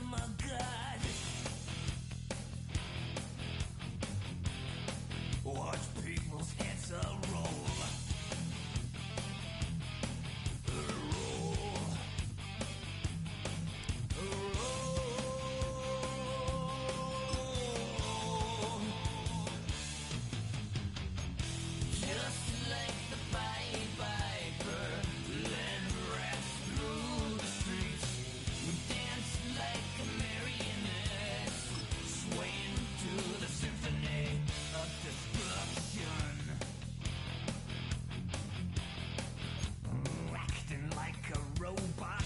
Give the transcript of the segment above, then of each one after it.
am a god. Watch people's heads roll. Robot.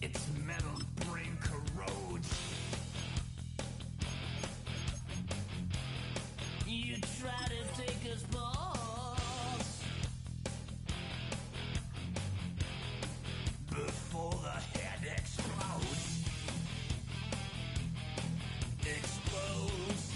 Its metal brain corrodes. You try to take us balls before the head explodes. Explodes.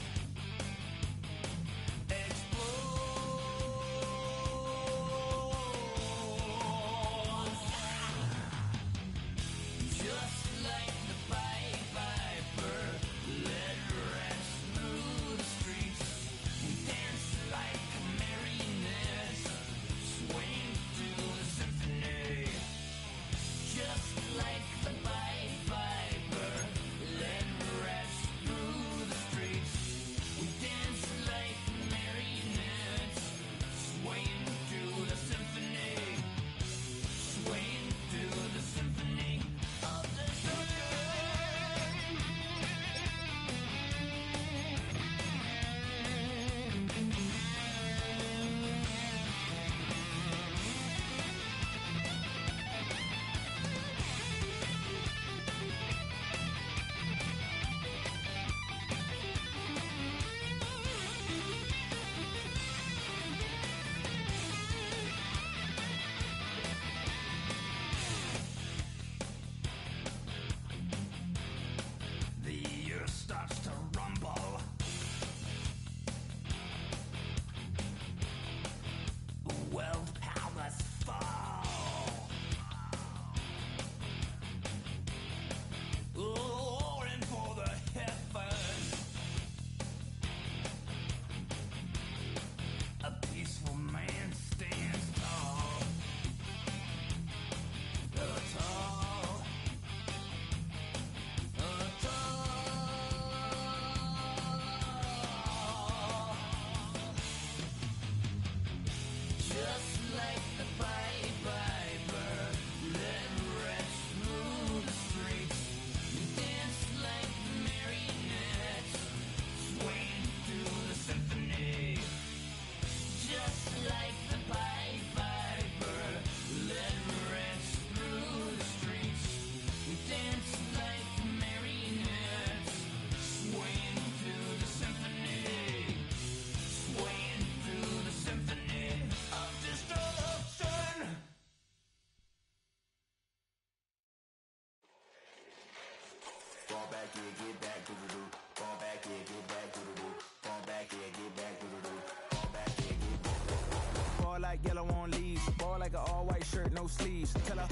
Like yellow on leaves, ball like an all-white shirt, no sleeves. Tell her,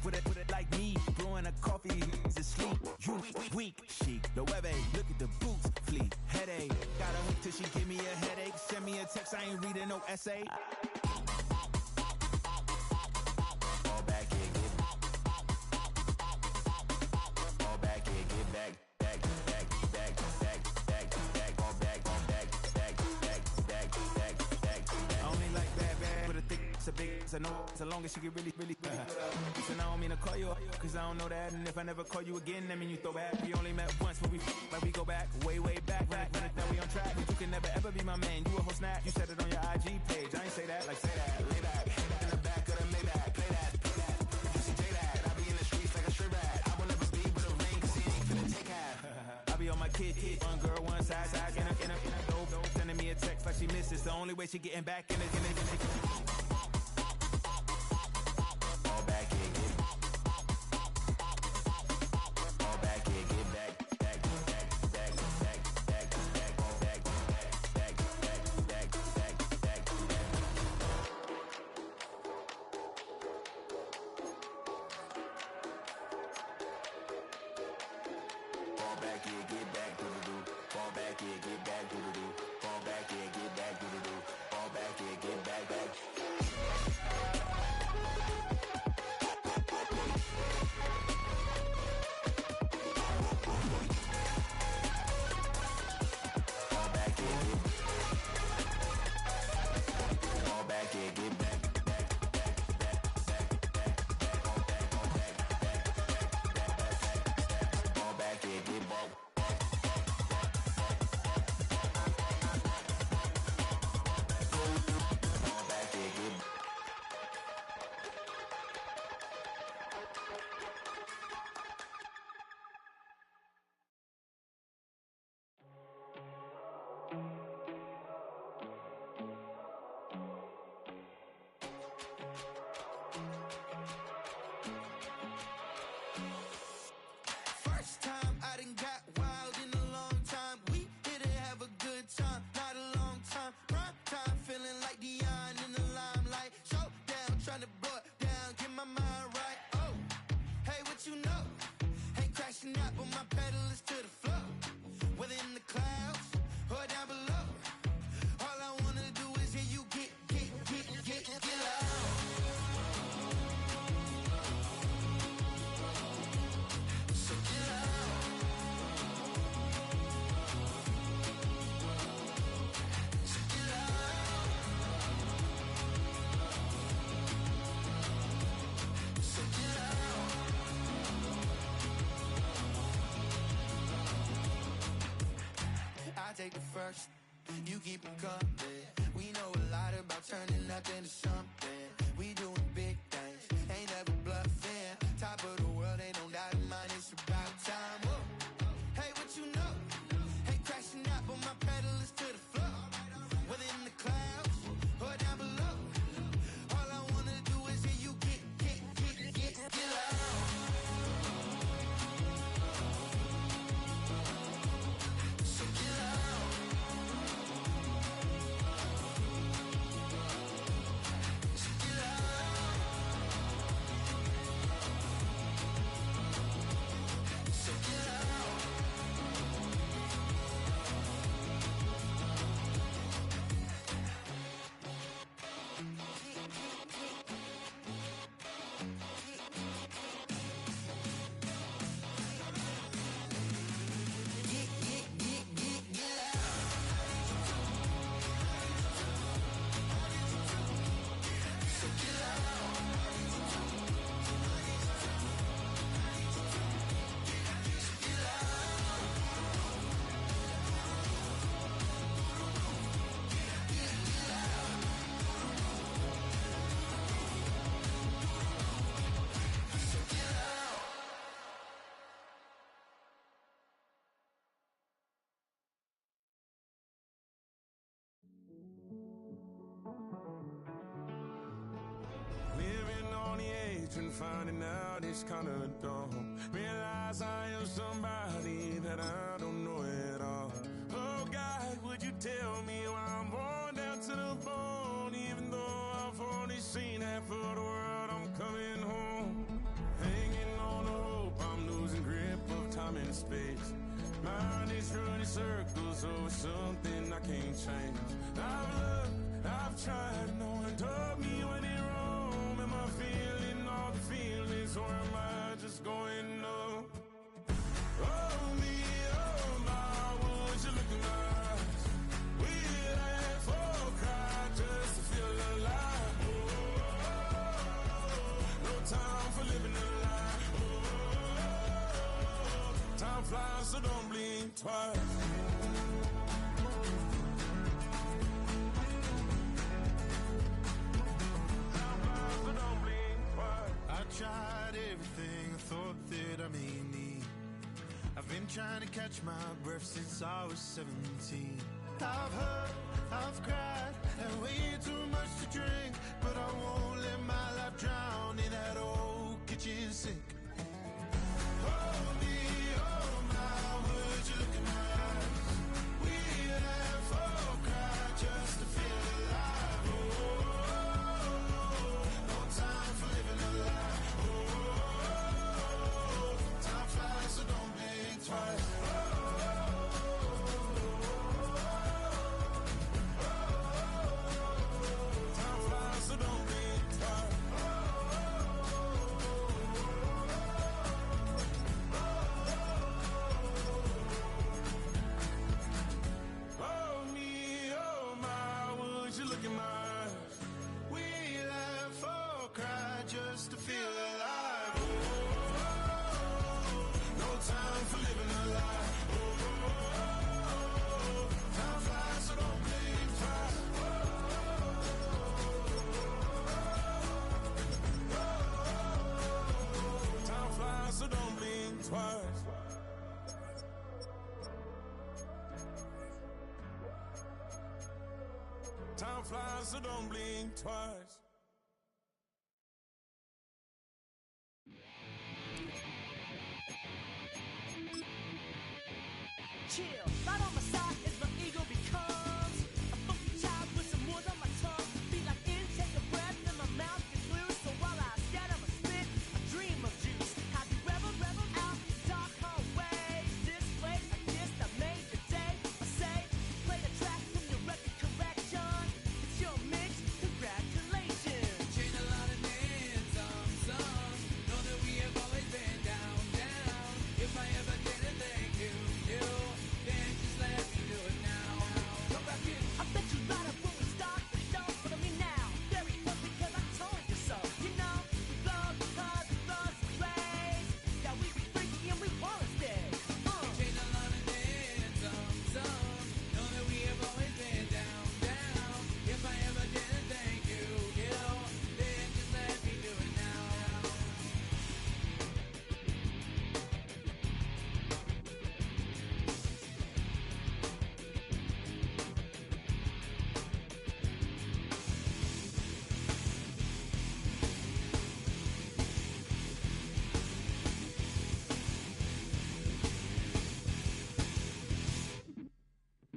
put it like me, brewing a coffee to sleep. You weak, chic, the web look at the boots, fleet, headache. Got a hook till she give me a headache. Send me a text, I ain't reading no essay. Fall back here, get fall back here, get back, back, back, back, back, back, back, fall back, back, back, back, back, back, back. I only like bad, but a thick, it's a big, it's a no, as long as she get really. So I don't mean to call you up, cause I don't know that. And if I never call you again, that mean you throw back. We only met once, but we like we go back, way back. When it that we on track, but you can never ever be my man. You a whole snap, you said it on your IG page. I ain't say that, like say that, lay back. In the back of the Maybach, play that. You see J that, I be in the streets like a strip rat. I will never be with a ring, cause he ain't finna take half. I be on my kid, one girl, one side, in a dope, sending me a text like she misses. The only way she getting back in it. back here, get back, do do do. Fall back here, get back, do do do. Fall back here, get back, back. Fall back here, get back, back, back, back, back, back, back, fall back, back, back, back, fall back here, get back. First time I done got wild in a long time. We here to have a good time, not a long time. Prime time, feeling like Dion in the limelight. Showdown, trying to blow it down, get my mind right. Oh, hey, what you know? Ain't crashing out, but my pedal is to the floor. Whether in the clouds or down below, all I wanna do is hear you get loud. So get loud. So get loud. So get loud. I take the first, you keep it coming. We know a lot about turning nothing to something. We doing big things, ain't never bluffing. Top of the world, ain't no doubt in mine, it's about time. Whoa. Hey, what you know? Ain't crashing out, but my pedal is to the floor. Whether in the clouds or down below, all I wanna do is hear you get loud. So get loud. So get loud. So get loud. Get loud. So get loud. So get loud. So get loud. Living on the edge and finding out it's kinda dumb. Realize I am somebody that I don't know at all. Oh God, would you tell me why I'm worn down to the bone? Even though I've only seen half of the world, I'm coming home. Hanging on the hope, I'm losing grip of time and space. Mind is running circles over something I can't change. I've looked, I've tried, no one told me when it wrong. Am I feeling all the feelings, or am I just going numb? Oh me, oh my, would you look in my eyes? We'd laugh or cry just to feel alive. No time for living a lie. Time flies, so don't blink twice. Time flies, so don't blink twice. I tried everything I thought that I may need. I've been trying to catch my breath since I was 17. I've hurt, I've cried, and way too much to drink, but I won't let my life drown in that old kitchen sink. Oh me, oh my, would you look in my eyes? We'd laugh or cry just to feel alive. Oh, no time for living a lie. Oh, time flies, so don't blink twice. Oh, Time flies, so don't blink twice. Chill, right on my side as my ego becomes a funky child with some words on my tongue. Feel like intake a breath and my mouth gets loose. So while I scatter my spit, I dream of juice. Have you ever out in dark hallways? This way, I guess I made the day. I say, play the track from your record collection. It's your mix, congratulations. Changed a lot of names, some know that we have always been down. If I ever did a thank you, then just let me do it now. Come back in. I bet you light up when we start the show. Follow me now, very close because I told you so. You know, we blow because we blow some ways. Yeah, we be freaky and we wanna stay. Changed a lot of names, some know that we have always been down. If I ever did a thank you, then just let me do it now.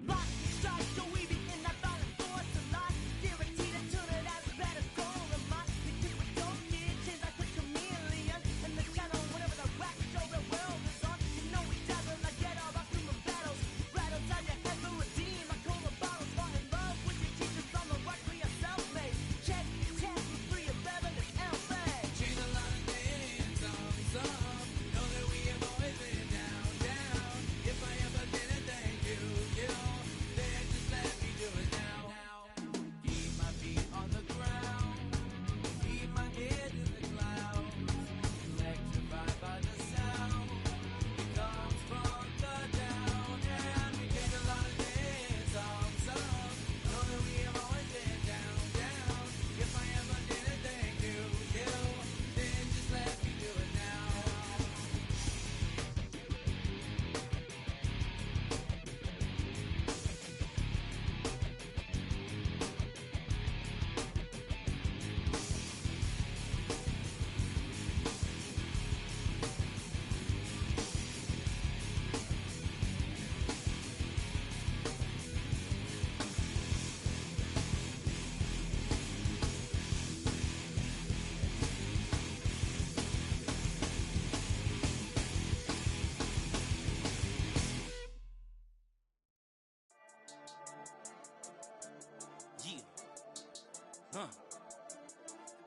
Lock, strike, so we begin that violent force of life. Guaranteed to turn it as a better goal of mine. Because we don't get change like a chameleon. And the channel, whatever the rap show the world is on. You know we dazzle like get all our human battles. Right outside your head to redeem. I call the bottles, fall in love with your teachers on the right for your self-made. Check, we're free of evidence, L-Fay. Changed a lot of names, some know that we have always been down. If I ever did a thank you, then just let me do it now. Keep my feet on the ground, keep my head in the clouds, electrified by the sound that comes from the down. And we changed a lot of names, some know that we have always been down. If I ever did a thank you, then just let me do it now.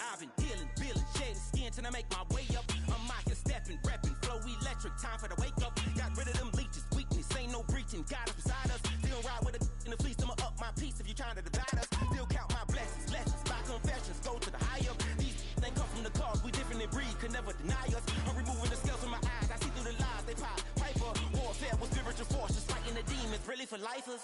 I've been dealing, feeling, shedding skin till I make my way up. I'm out here stepping, repping, flow electric, time for the wake up. Got rid of them leeches, weakness, ain't no breaching. God is beside us, still ride with a in the fleece. I'ma up my piece if you trying to divide us. Still count my blessings, lessons, by confessions, go to the high up. These they come from the cause, we different in breed, could never deny us. I'm removing the scales from my eyes, I see through the lies they pop. Piper, warfare with spiritual force, just fighting the demons, really for lifers.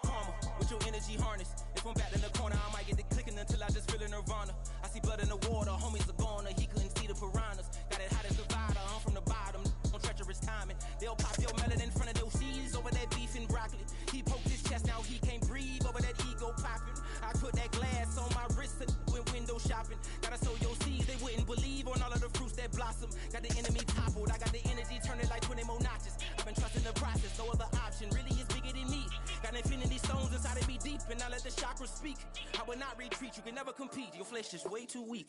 Karma, with your energy harness. If I'm back in the corner, I might get it clicking until I just feel a nirvana. I see blood in the water, homies are gone, he couldn't see the piranhas. Got it hot as Nevada, I'm from the bottom, on treacherous timing. They'll pop your melon in front of those seeds over that beef and broccoli. He poked his chest, now he can't breathe over that ego popping. I put that glass on my wrist and went window shopping. Gotta sow your seeds, they wouldn't believe on all of the fruits that blossom. Got the enemy toppled, I got the energy turning like 20 more notches. I've been trusting the process, no other option really is bigger than me. Got infinity stones inside of me deep, and I let the chakras speak. I will not retreat, you can never compete, your flesh is way too weak.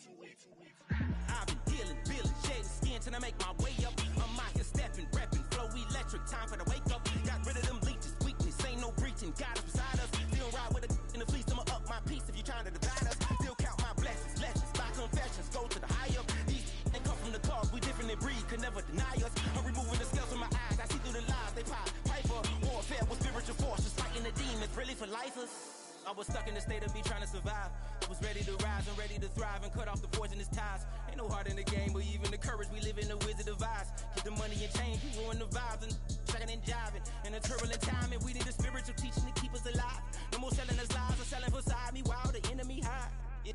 I've been dealing, feeling, shedding skin till I make my way up. I'm out here stepping, repping, flow electric, time for the wake up. Got rid of them leeches, weakness, ain't no breaching. God is beside us, still ride with a in the fleece. I'ma up my piece if you trying to divide us. Still count my blessings, lessons, by confessions, go to the high up. These they come from the cause, we different in breed, could never deny us. I'm removing the scales from my eyes, I see through the lies they pop. Piper, warfare with spiritual force, just fighting the demons, really for lifers. I was stuck in the state of me trying to survive. I was ready to rise and ready to thrive and cut off the poisonous ties. Ain't no heart in the game, but even the courage we live in the Wizard of Oz. Get the money and change, we ruin the vibes and checking and jiving. In a turbulent time, and we need a spiritual teaching to keep us alive. No more selling us lies or selling beside me while the enemy hide.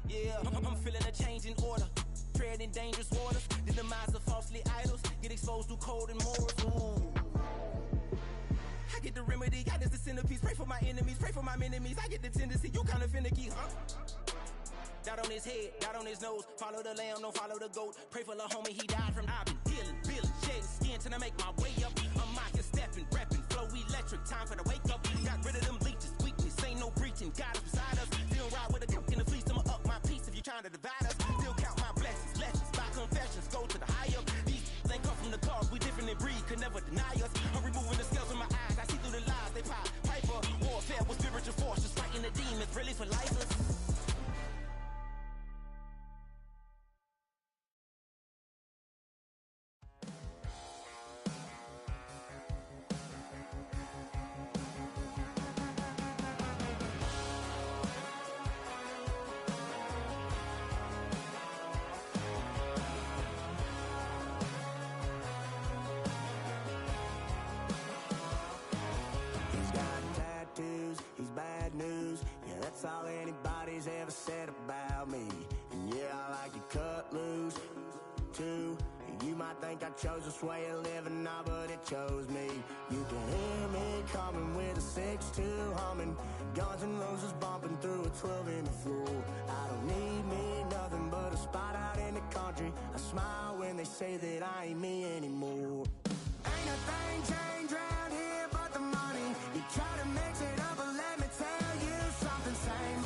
Yeah, I'm feeling a change in order. Treading dangerous waters, the demise of falsely idols. Get exposed through cold and morals. Ooh. I get the remedy identity. God is the centerpiece. Pray for my enemies, pray for my enemies. I get the tendency, you kinda finicky, huh? Dot on his head, dot on his nose. Follow the lamb, don't follow the goat. Pray for the homie, he died from. I've been healing, feeling, shedding skin till I make my way up. I'm mocking, stepping, repping, flow electric. Time for the wake up. Got rid of them leeches, weakness, ain't no breaching. God is beside us. Still ride with a cook in the fleece. I'ma up my piece if you trying to divide us. Still count my blessings, lessons, by confessions. Go to the high up. These ain't come from the cars, we different in breed, could never deny us. I'm removing the scales from my eyes. I see through the lies they pop. Piper, warfare with spiritual force, just fighting the demons, really for life. He's got tattoos, he's bad news. Yeah, that's all anybody's ever said about me. And yeah, I like to cut loose, too. You might think I chose this way of living, nah, but it chose me. You can hear me coming with a 6-2 humming. Guns and Roses bumping through a 12 in the floor. I don't need me nothing but a spot out in the country. I smile when they say that I ain't me anymore. Ain't a thing changed round here but the money. You try to mix it up, but let me tell you something. Same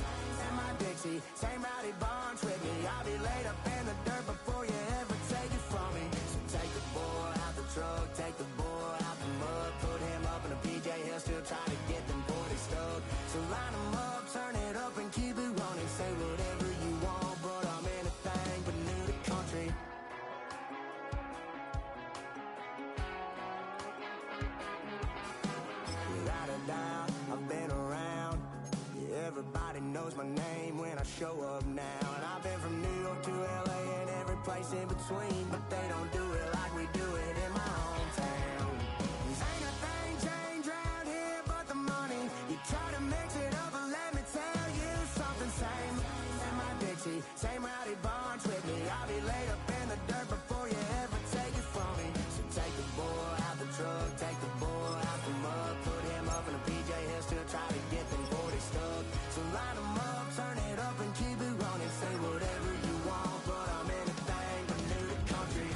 in my Dixie, same rowdy bonds with me. I'll be laid up in the dirt before you ever take it from me. So take the boy out the truck, take the boy out the mud, put him up in a PJ, he'll still try to get them 40 stuck. So line him up, turn it up and keep it running. Say whatever you want, but I'm anything but new to country. Without a doubt, I've been around. Yeah, everybody knows my name when I show up now. And I've been from New York to LA and every place in between, but they don't do it like we do it in my hometown. Ain't a thing changed round here but the money. You try to mix it up, but let me tell you something. Same in my Dixie, same rowdy bonds with me. I'll be laid up in the dirt before you ever take it from me. So take the boy out the truck, take the boy out the mud, put him up in a PJ, he'll still try to get them 40 stuck. So line him up, turn it up and keep it running. Say whatever you want, but I'm anything but new to country.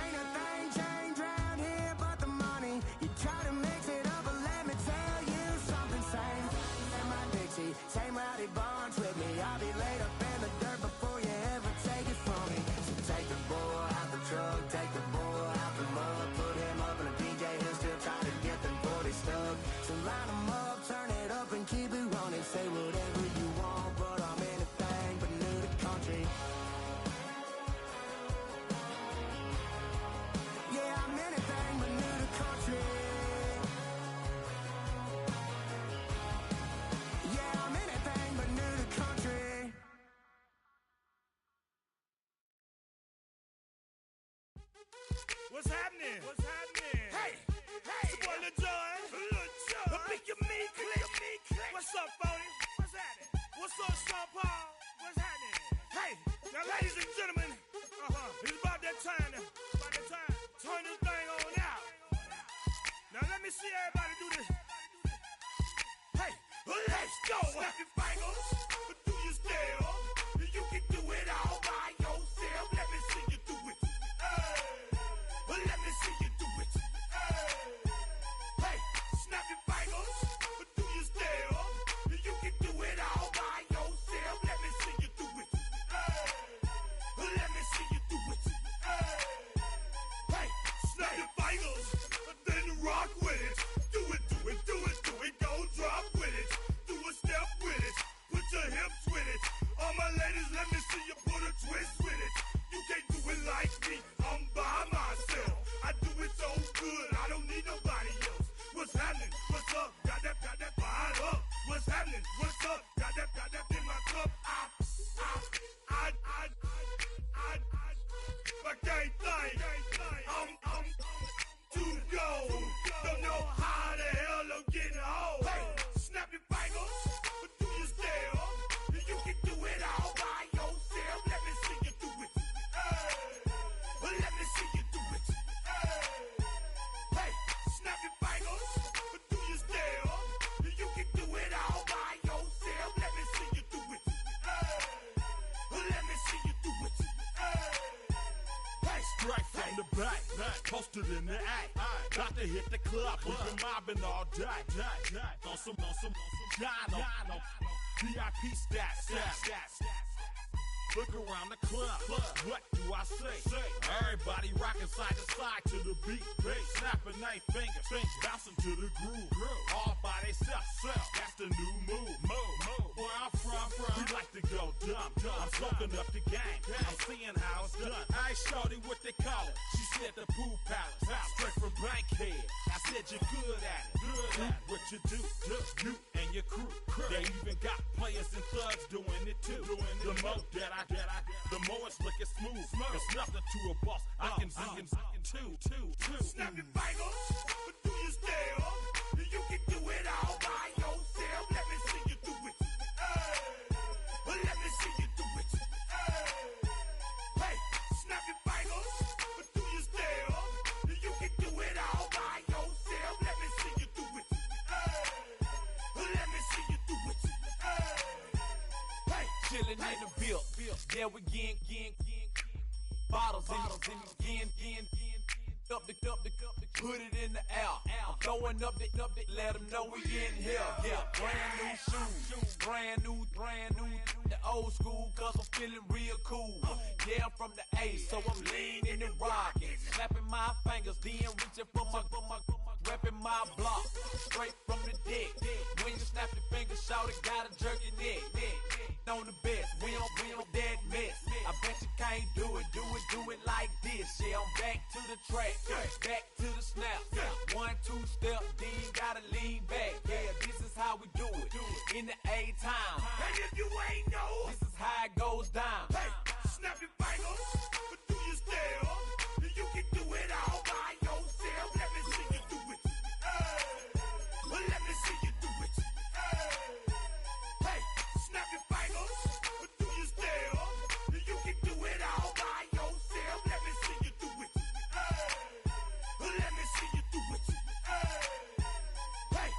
Ain't a thing changed round here but the money. You try to mix it up, but let me tell you something. Same in my Dixie, same rowdy bonds with me. I'll be laid up in the dirt before you ever take it from me. So take the boy out the truck, take the boy out the mud, put him up in a PJ, he'll still try to get them 40 stuck. So line him up, turn it up and keep it running. Say whatever you want, but I'm anything but new to country. Yeah, I'm anything but new to country. Yeah, I'm anything but new to country. What's happening? What's happening? Hey, hey, it's your boy Lil Jon. Lil Jon. Pick your me, click. What's up, Phony? What's happening? What's up, Sean Paul? What's happening? Hey, now, ladies and gentlemen, it's about that time. Turn this thing on out. Now, let me see everybody do this. Hey, let's go. Snap your fingers, but do you still? You can do it all by yourself. Let me see you do it. Let me see you do it. Hey, snap your fingers, but do you still? You can do it all by yourself. Let me see you do it. Let me see you do it. posted in the act. Got to hit the club, we've been mobbing all day. On some Jono, VIP stats. Look around the club, what do I say? Everybody rocking side to side to the beat. Snapping their fingers, bouncing to the groove. All by themselves, that's the new move. Where I'm from, we like to go dumb. I'm soaking up the game, I'm seeing how it's done. I ain't shorty what they call it. She said the pool palace, straight from Bankhead. I said you're good at it. Do what you do, you and your crew. They even got players and thugs doing it too. The more that I the more it's looking smooth. It's nothing to a boss. I can see two. Snap your fingers, but do you still? You can do it all by yourself. Let me see you do it. Let me see you do it. Hey, snap your fingers, but do you still? You can do it all by yourself. Let me see you do it. Let me see you do it. Hey, Chillin' in the bill. Yeah, we again. Bottles in again. Up the put it in the air. I'm throwing up the, let them know we in here. Yeah, brand new shoes, brand new. The old school, cause I'm feeling real cool. Yeah, I'm from the A, so I'm leaning and rocking. Snapping my fingers, then reaching for my repping my block. Straight from the deck. When you snap your fingers, shout it, gotta jerk your neck. On the best, we don't that mess. I bet you can't do it like this. Yeah, I'm back to the track, back to the snap. 1, 2 step, then you gotta lean back. Yeah, this is how we do it in the A time. and if you ain't know, This is how it goes down. hey, snap your fingers, but do you still? You can do it all by yourself. Let me see you do it. Let me see you do it. Hey, snap your fingers, but do you still? You can do it all by yourself. Let me see you do it. Let me see you do it. Hey.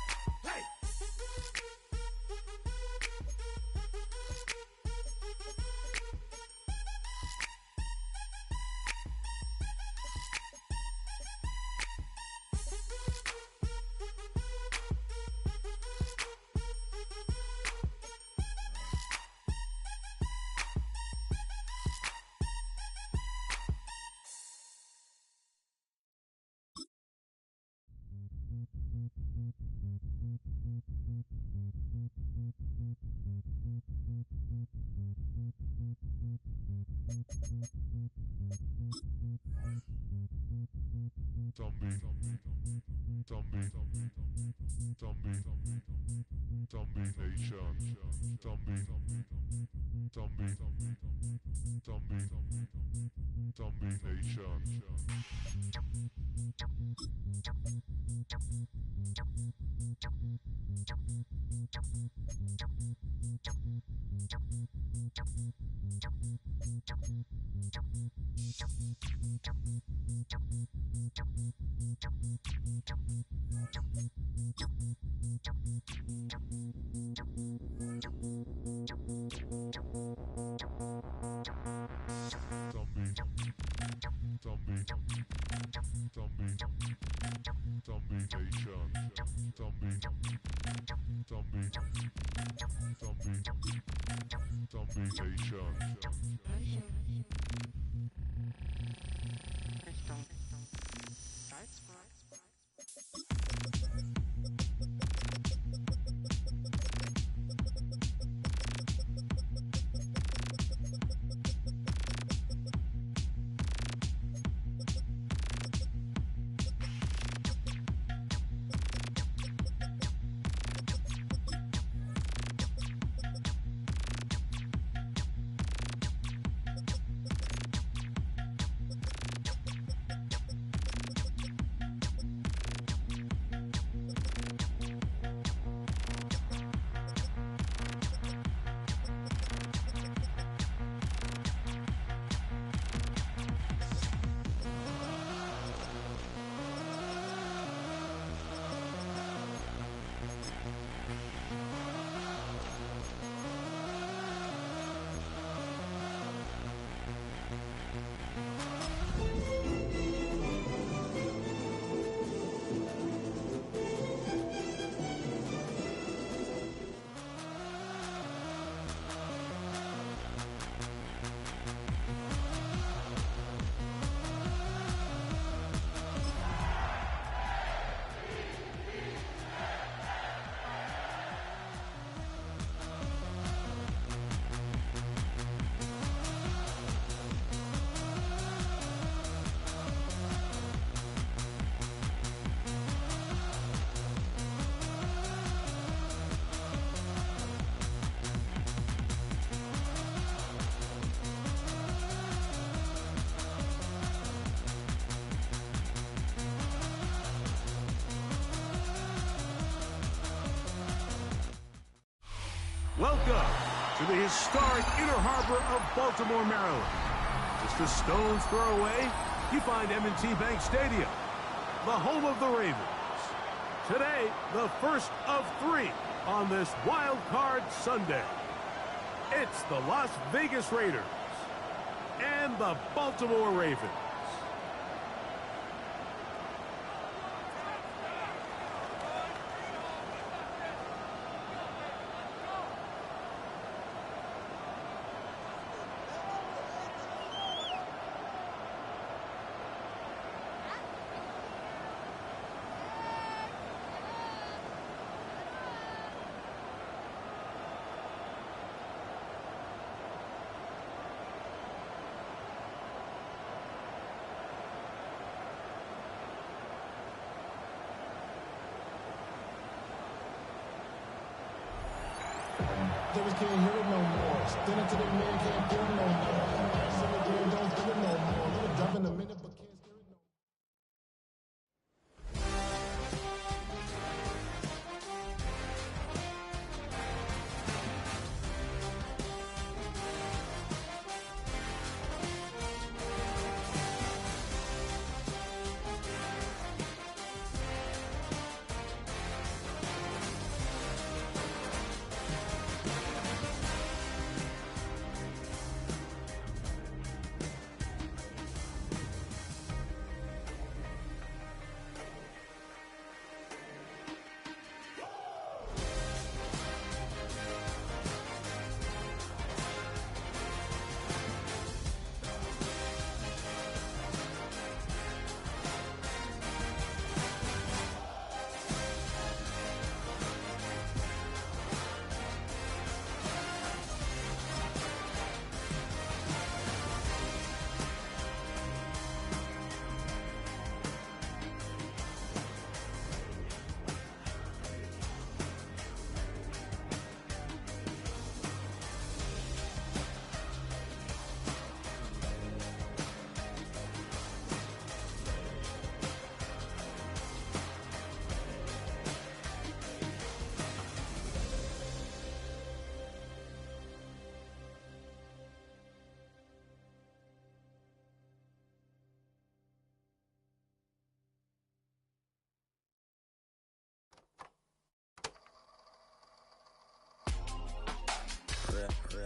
Welcome to the historic Inner Harbor of Baltimore, Maryland. Just a stone's throw away, you find M&T Bank Stadium, the home of the Ravens. Today, the first of 3 on this Wild Card Sunday. It's the Las Vegas Raiders and the Baltimore Ravens. Davis can't hear it no more. Spin it to the man, can't do it no more. Sing it again, don't do it no more. Let it drop in a minute, but can't steer it no more.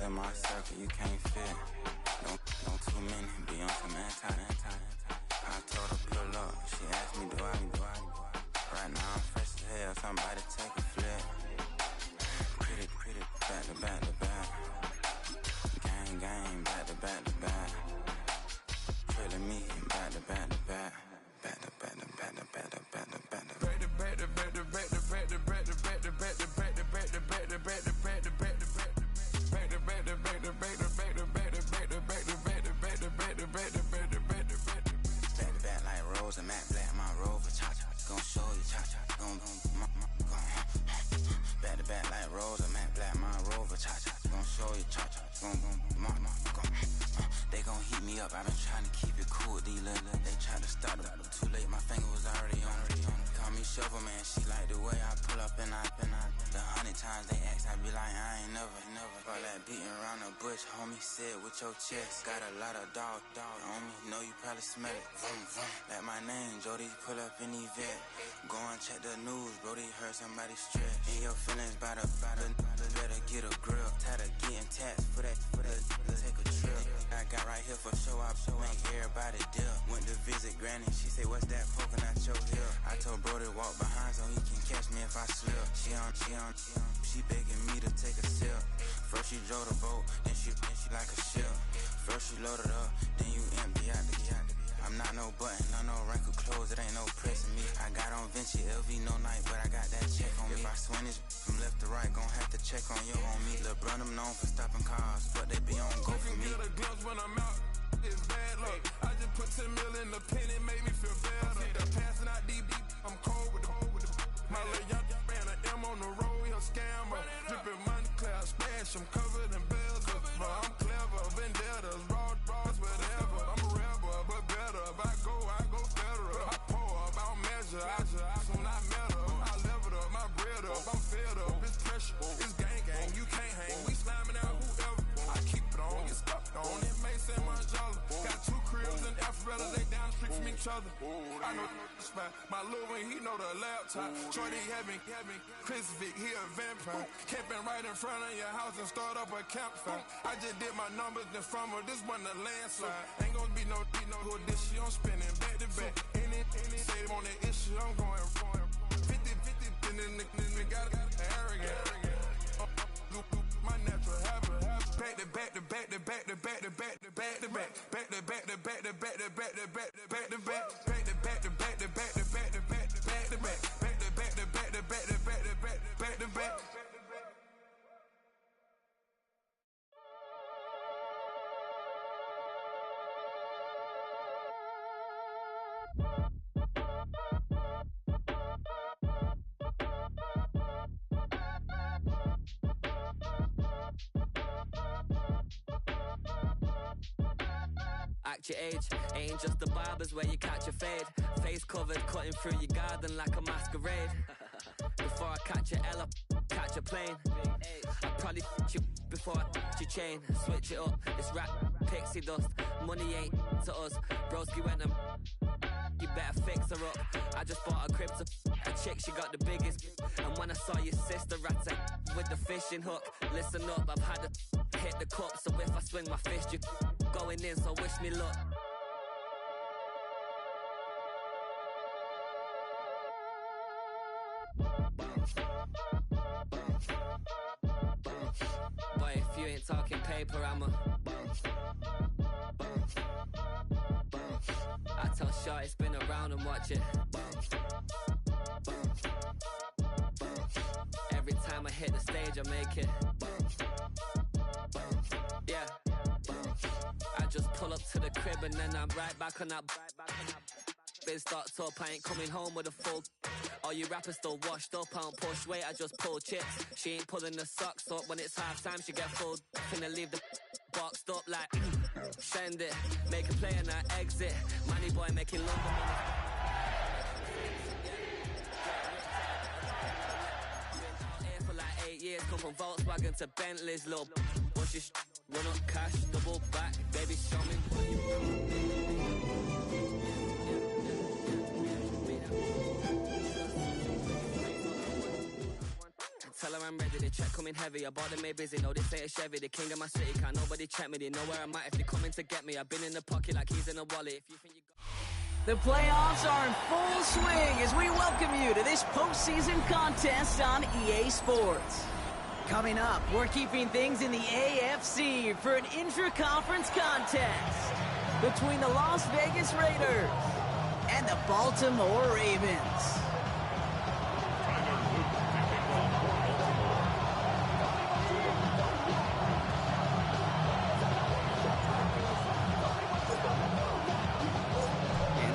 In my circle, you can't fit. Don't too many be on some anti. I told her pull up. She asked me, do I? Right now I'm fresh as hell. Somebody take a flip. Pretty, back to back. Gang, back to back. Trailing me, back to back. Matte black, my rover, cha-cha, gon' show you, cha-cha, gon' back to back like Rosa, matte black, my rover, cha-cha, gon' show you, cha-cha, gon' they gon' heat me up, I've been trying to keep it cool, D-Lil, they tried to start it, too late, my finger was already on, call me Shovel Man, she like the way I pull up and I, the 100 times they ask, I be like, I ain't never, all that beating around the bush, homie, said with your chest, got a lot of dog on me, know you probably smell it, like my name, Jody, pull up in Yvette, go and check the news, Brody, heard somebody stretch, in your feelings by the, better get a grill, tired of getting taxed for that, take a trip, I got right here for show up, make everybody deal, went to visit Granny, she say, what's that poking out your heel, I told Brody walk behind so he can catch me if I slip, she begging me to take a sip, first she drove the boat, then she like a ship, first you load it up, then you empty out the I'm not no button, no wrinkled clothes, it ain't no pressing me. I got on Vinci, LV, no night, but I got that check on me. If I swing this from left to right, gon' have to check on your homie. Lil' Brun, I'm known for stopping cars, but they be on go for me. Get a glimpse when I'm out, it's bad luck. I just put 10 mil in the pen, it made me feel better. The passing out DB, I'm cold with the my little young ran an M on the road, he a scammer. Drippin' money, clear, splash, I'm covered in bells. But I'm clever, vendettas, raws, whatever. I'm a rebel, but better. If I go federal. I pour up, I don't measure. Soon I met her, I leveled up, my bread up, I'm fed up. It's pressure, it's gang, you can't hang. I know spot. My little one, he know the laptop. Shorty having Chris Vick, he a vampire. Camping right in front of your house and start up a campfire. I just did my numbers then from her, this one a landslide. Ain't gonna be no who this shit, I'm spinning back to back. Any say on that issue, I'm going for it. 50, and then the got arrogant. My natural habit. Back to back to back to back to back to back to back to back. Back to back to back to back to back to back to back to back. Back to back to back to back to back to back to back to back. Back to back to back to back to back to back to back. Act your age, ain't just the barbers where you catch a fade. Face covered, cutting through your garden like a masquerade. Before I catch a L up, catch a plane. I'd probably you before I your chain. Switch it up, this rap pixie dust. Money ain't to us, broski went and you better fix her up. I just bought a crib to a chick, she got the biggest. And when I saw your sister rat with the fishing hook, listen up, I've had to hit the cup. So if I swing my fist, you going in, so wish me luck. Boy, if you ain't talking paper, I'm a I tell Shorty spin around and watch it. Every time I hit the stage, I make it. Yeah. I just pull up to the crib and then I'm right back on that. Been starts up, I ain't coming home with a full. All you rappers still washed up, I don't push weight, I just pull chips. She ain't pulling the socks up when it's half time, she get full. Finna leave the boxed up like send it, make a play and I exit. Money boy making London money. Been out here for like 8 years, come from Volkswagen to Bentley's, little what's your run up cash, double back, baby show me what you Tell her I'm ready, the check coming heavy. I bought them made busy, no this ain't a Chevy. The king of my city, can't nobody check me. They know where I'm at if they coming to get me. I've been in the pocket like he's in a wallet. If you think you got... The playoffs are in full swing as we welcome you to this postseason contest on EA Sports. Coming up, we're keeping things in the AFC for an intra-conference contest between the Las Vegas Raiders and the Baltimore Ravens.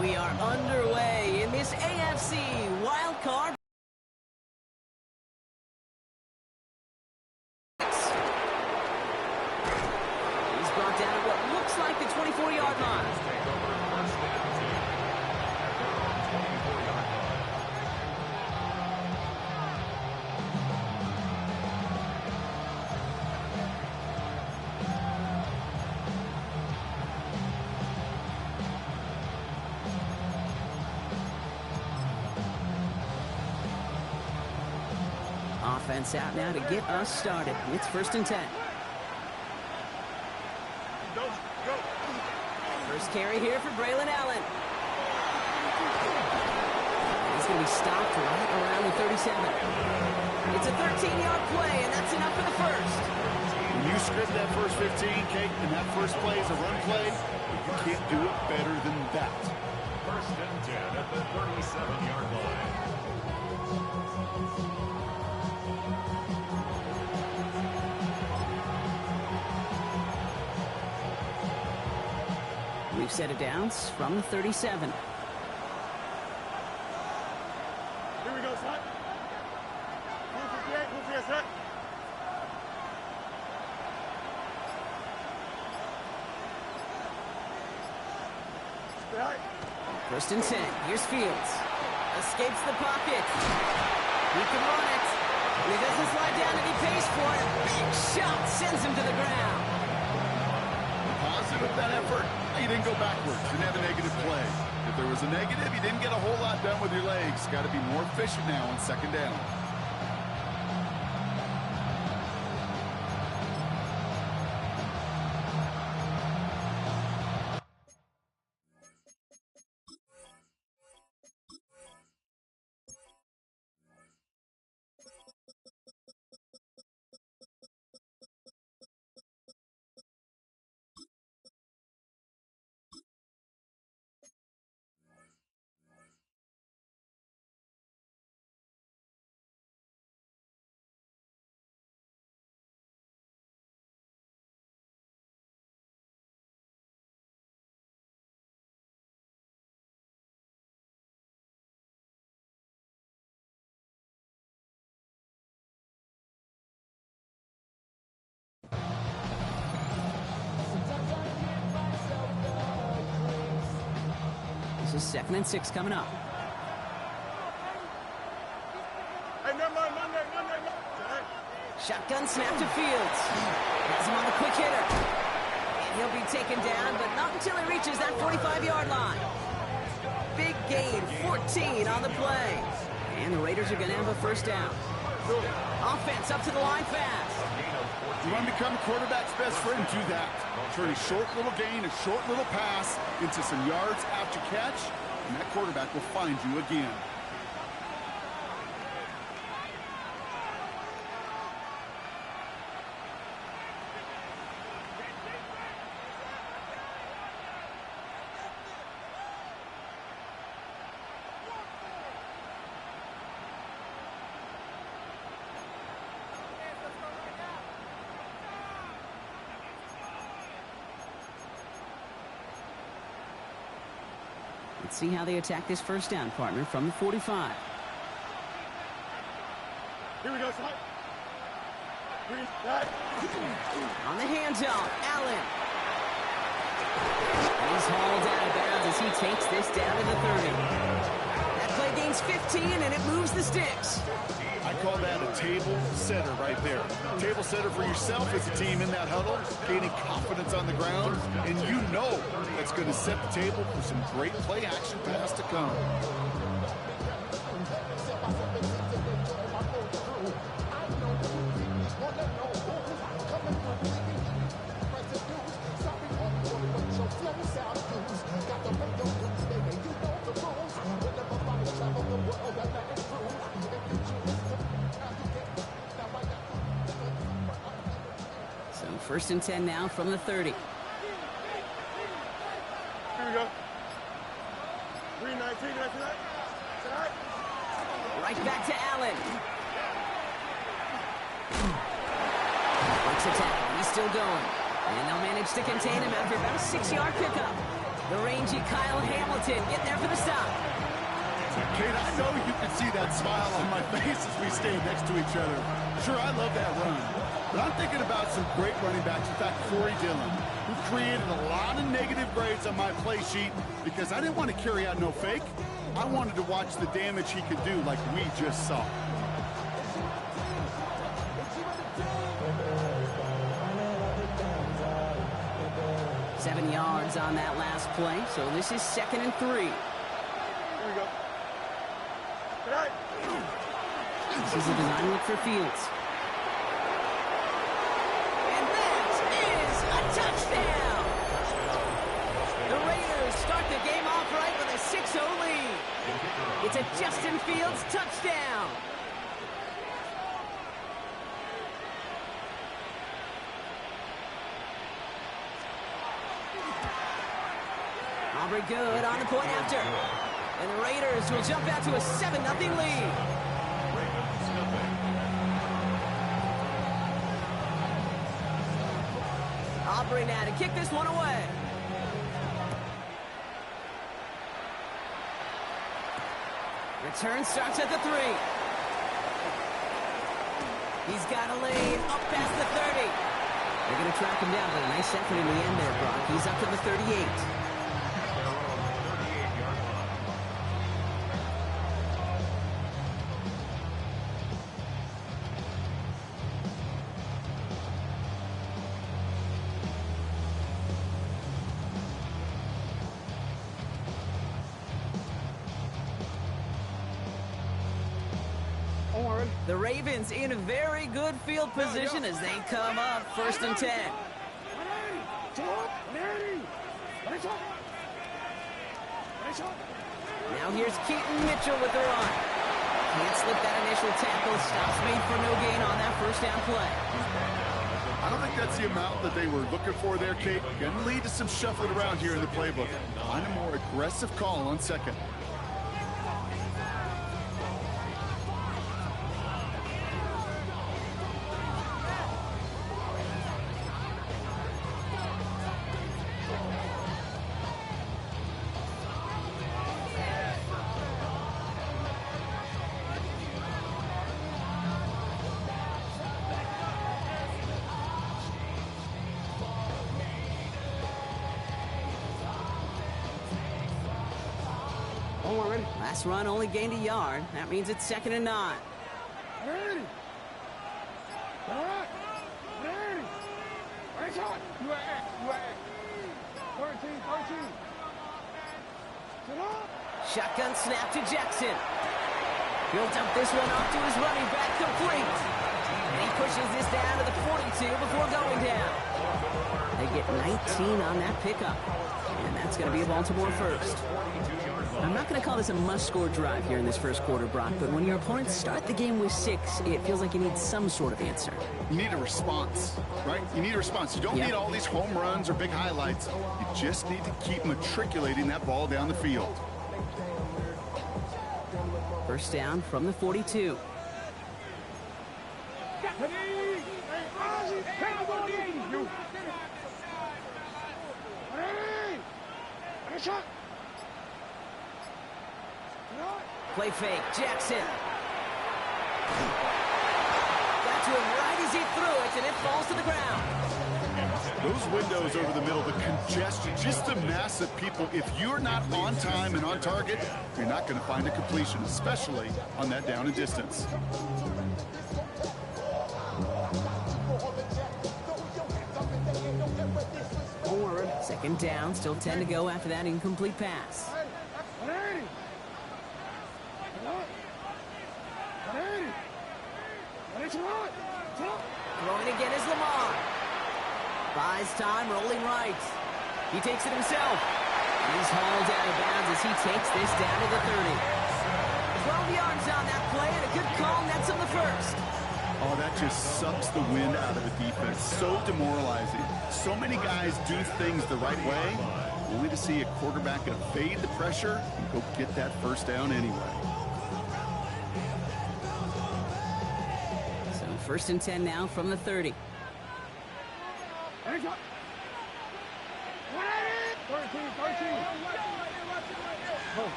We are underway in this AFC wildcard. He's brought down at what looks like the 24-yard line. Offense out now to get us started. It's 1st and 10. First carry here for Braylon Allen. He's going to be stopped right around the 37. It's a 13-yard play, and that's enough for the first. When you script that first 15, Kate, and that first play is a run play, you can't do it better than that. 1st and 10 at the 37-yard line. We've set it down from the 37. Here we go, son. 258, set. First and 10. Here's Fields. Escapes the pocket. He can run it. He doesn't slide down and he pays for it. Big shot sends him to the ground. Positive with that effort, you didn't go backwards. Didn't have a negative play. If there was a negative, you didn't get a whole lot done with your legs. Got to be more efficient now on second down. This is 2nd and 6 coming up. Shotgun snap to Fields. Has him on the quick hitter. And he'll be taken down, but not until he reaches that 45-yard line. Big gain, 14 on the play. And the Raiders are going to have a first down. Offense up to the line fast. You want to become a quarterback's best friend, do that. Turn a short little gain, a short little pass into some yards after catch, and that quarterback will find you again. Let's see how they attack this first down, partner, from the 45. Here we go, son. On the handoff, Allen. He's hauled out of bounds as he takes this down to the 30. That play gains 15, and it moves the sticks. I call that a table setter right there. Table setter for yourself as a team in that huddle, gaining confidence on the ground, and you know that's going to set the table for some great play action pass to come. So 1st and 10 now from the 30. Here we go. 319, did I see that? Right back to Allen. Breaks a tackle. He's still going. And they'll manage to contain him after about a 6-yard pickup. The rangy Kyle Hamilton getting there for the stop. Kate, I know you can see that smile on my face as we stay next to each other. Sure, I love that run. But I'm thinking about some great running backs. In fact, Corey Dillon, who created a lot of negative grades on my play sheet because I didn't want to carry out no fake. I wanted to watch the damage he could do like we just saw. Seven yards on that last play, so this is 2nd and 3. Here we go. This is a design look for Fields. And that is a touchdown! The Raiders start the game off right with a 6-0 lead. It's a Justin Fields touchdown. Aubrey good on the point after. And the Raiders will jump out to a 7-0 lead. Aubrey now to kick this one away. Return starts at the 3. He's got a lane up past the 30. They're going to track him down, but a nice effort in the end there, Brock. He's up to the 38. The Ravens in a very good field position as they come up 1st and 10. Now here's Keaton Mitchell with the run. Can't slip that initial tackle. Stops made for no gain on that 1st down play. I don't think that's the amount that they were looking for there, Kate. Going to lead to some shuffling around here in the playbook. Find a more aggressive call on 2nd. Last run only gained a yard. That means it's 2nd and 9. Ready. All right. Ready. Right shot. You at. 13. Sit up. Shotgun snap to Jackson. He'll dump this one off to his running back, complete. And he pushes this down to the 42 before going down. They get 19 on that pickup. And that's going to be a Baltimore first. I'm not going to call this a must-score drive here in this 1st quarter, Brock, but when your opponents start the game with 6, it feels like you need some sort of answer. You need a response, right? You need a response. You don't need all these home runs or big highlights. You just need to keep matriculating that ball down the field. 1st down from the 42. Play fake, Jackson. Got to him right as he threw it, and it falls to the ground. Those windows over the middle, the congestion, just the mass of people. If you're not on time and on target, you're not going to find a completion, especially on that down and distance. Second down, still 10 to go after that incomplete pass. Throwing again is Lamar. Buys time, rolling right. He takes it himself. He's hauled out of bounds as he takes this down to the 30. 12 yards on that play and a good call nets him the 1st. Oh, that just sucks the wind out of the defense. So demoralizing. So many guys do things the right way, only to see a quarterback evade the pressure and go get that 1st down anyway. So 1st and 10 now from the 30. 13.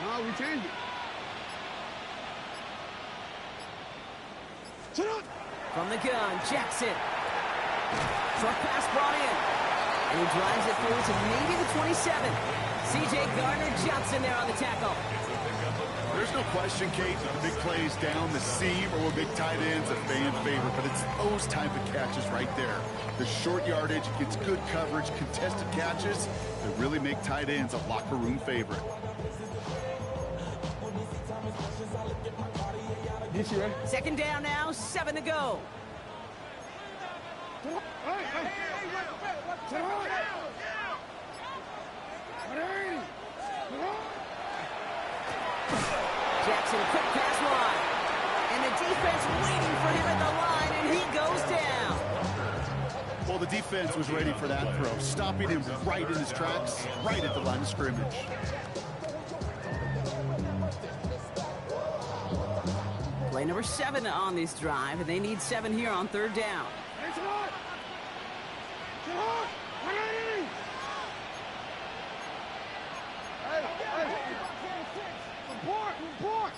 No, we changed it. Sit up. From the gun, Jackson. Short pass brought in. And he drives it through to maybe the 27. C.J. Gardner-Johnson there on the tackle. There's no question, Kate, big plays down the seam or big tight ends a fan favorite, but it's those type of catches right there. The short yardage, gets good coverage, contested catches that really make tight ends a locker room favorite. Second down now, 7 to go. Jackson, quick pass wide. And the defense waiting for him at the line, and he goes down. Well, the defense was ready for that throw, stopping him right in his tracks, right at the line of scrimmage. Play number 7 on this drive, and they need 7 here on 3rd down. Report.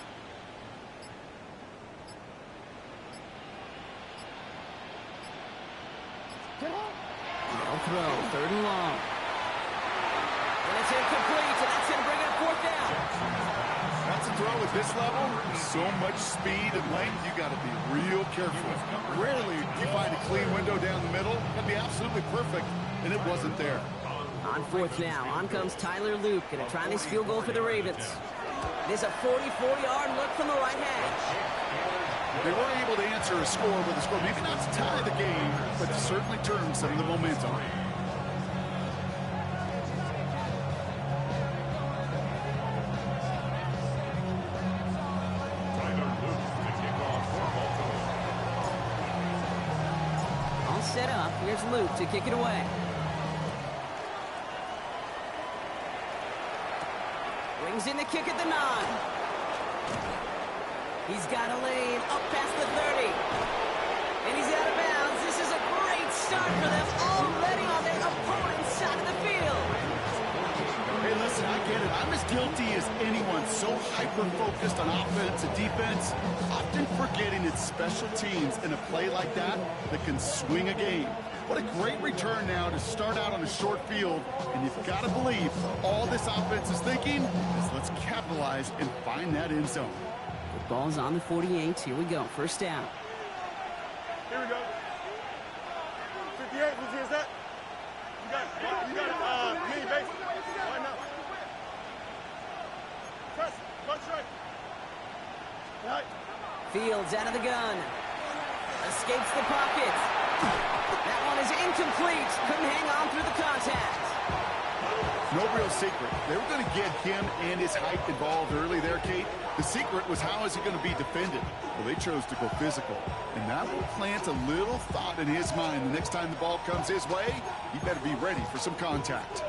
No throw, 3rd and long. And it's incomplete, and that's going to bring up 4th down. That's a throw at this level. So much speed and length, you got to be real careful. Rarely do you find a clean window down the middle. That'd be absolutely perfect, and it wasn't there. On 4th now, on comes Tyler Luke, going to try this field goal for the Ravens. It is a 44-yard look from the right hash. They were able to answer a score with a score. Maybe not to tie the game, but to certainly turn some of the momentum. All set up. Here's Luke to kick it away. Brings in the kick at the 9. He's got a lane up past the 30. And he's out of bounds. This is a great start for them already on their opponent's side of the field. Hey, listen, I get it. I'm as guilty as anyone. So hyper-focused on offense and defense, often forgetting it's special teams in a play like that that can swing a game. What a great return now to start out on a short field. And you've got to believe all this offense is thinking is let's capitalize and find that end zone. The ball's on the 48. Here we go. First down. Here we go. 58, who's that? You got it, me, base. Why not? Press, one strike. Right. Fields out of the gun. Escapes the pocket. That one is incomplete. Couldn't hang on through the contact. No real secret. They were going to get him and his height involved early there, Kate. The secret was how is he going to be defended? Well, they chose to go physical. And that will plant a little thought in his mind. The next time the ball comes his way, he better be ready for some contact.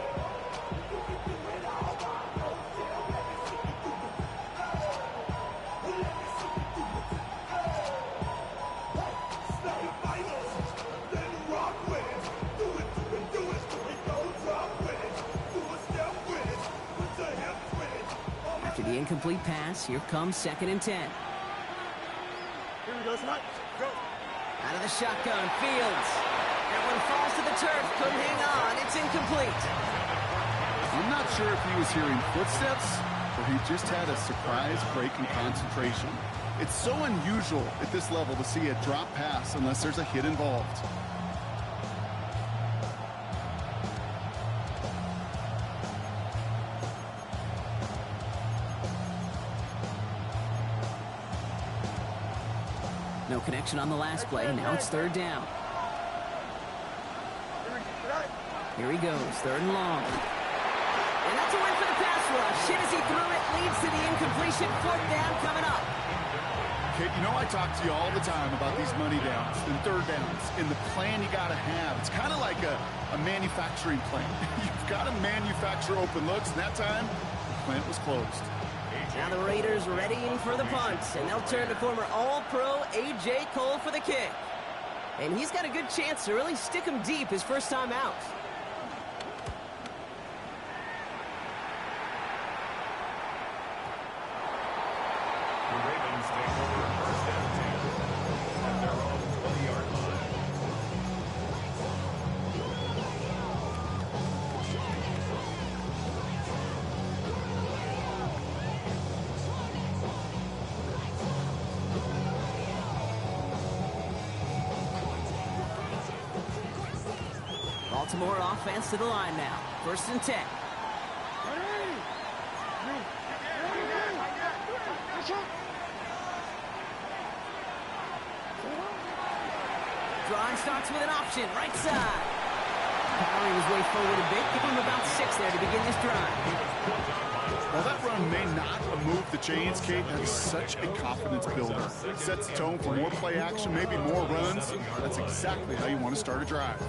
After the incomplete pass, here comes 2nd and 10. Here we go, tonight. Go. Out of the shotgun, Fields. That one falls to the turf. Couldn't hang on. It's incomplete. I'm not sure if he was hearing footsteps or he just had a surprise break in concentration. It's so unusual at this level to see a drop pass unless there's a hit involved. No connection on the last play. Now it's 3rd down. Here he goes. 3rd and long. And that's a win for the pass rush. Hit as he threw it. Leads to the incompletion. 4th down coming up. Kate, you know I talk to you all the time about these money downs and 3rd downs and the plan you got to have. It's kind of like a manufacturing plant. You've got to manufacture open looks, and that time the plant was closed. Now the Raiders readying for the punt, and they'll turn to former All-Pro A.J. Cole for the kick. And he's got a good chance to really stick him deep his first time out. The Ravens take over 1st and 10 at their own 20-yard line. Baltimore offense to the line now. 1st and 10. Drawing starts with an option, right side. Powering his way forward a bit. Give him about 6 there to begin this drive. While that run may not have moved the chains, Kate, that is such a confidence builder. It sets the tone for more play action, maybe more runs. That's exactly how you want to start a drive.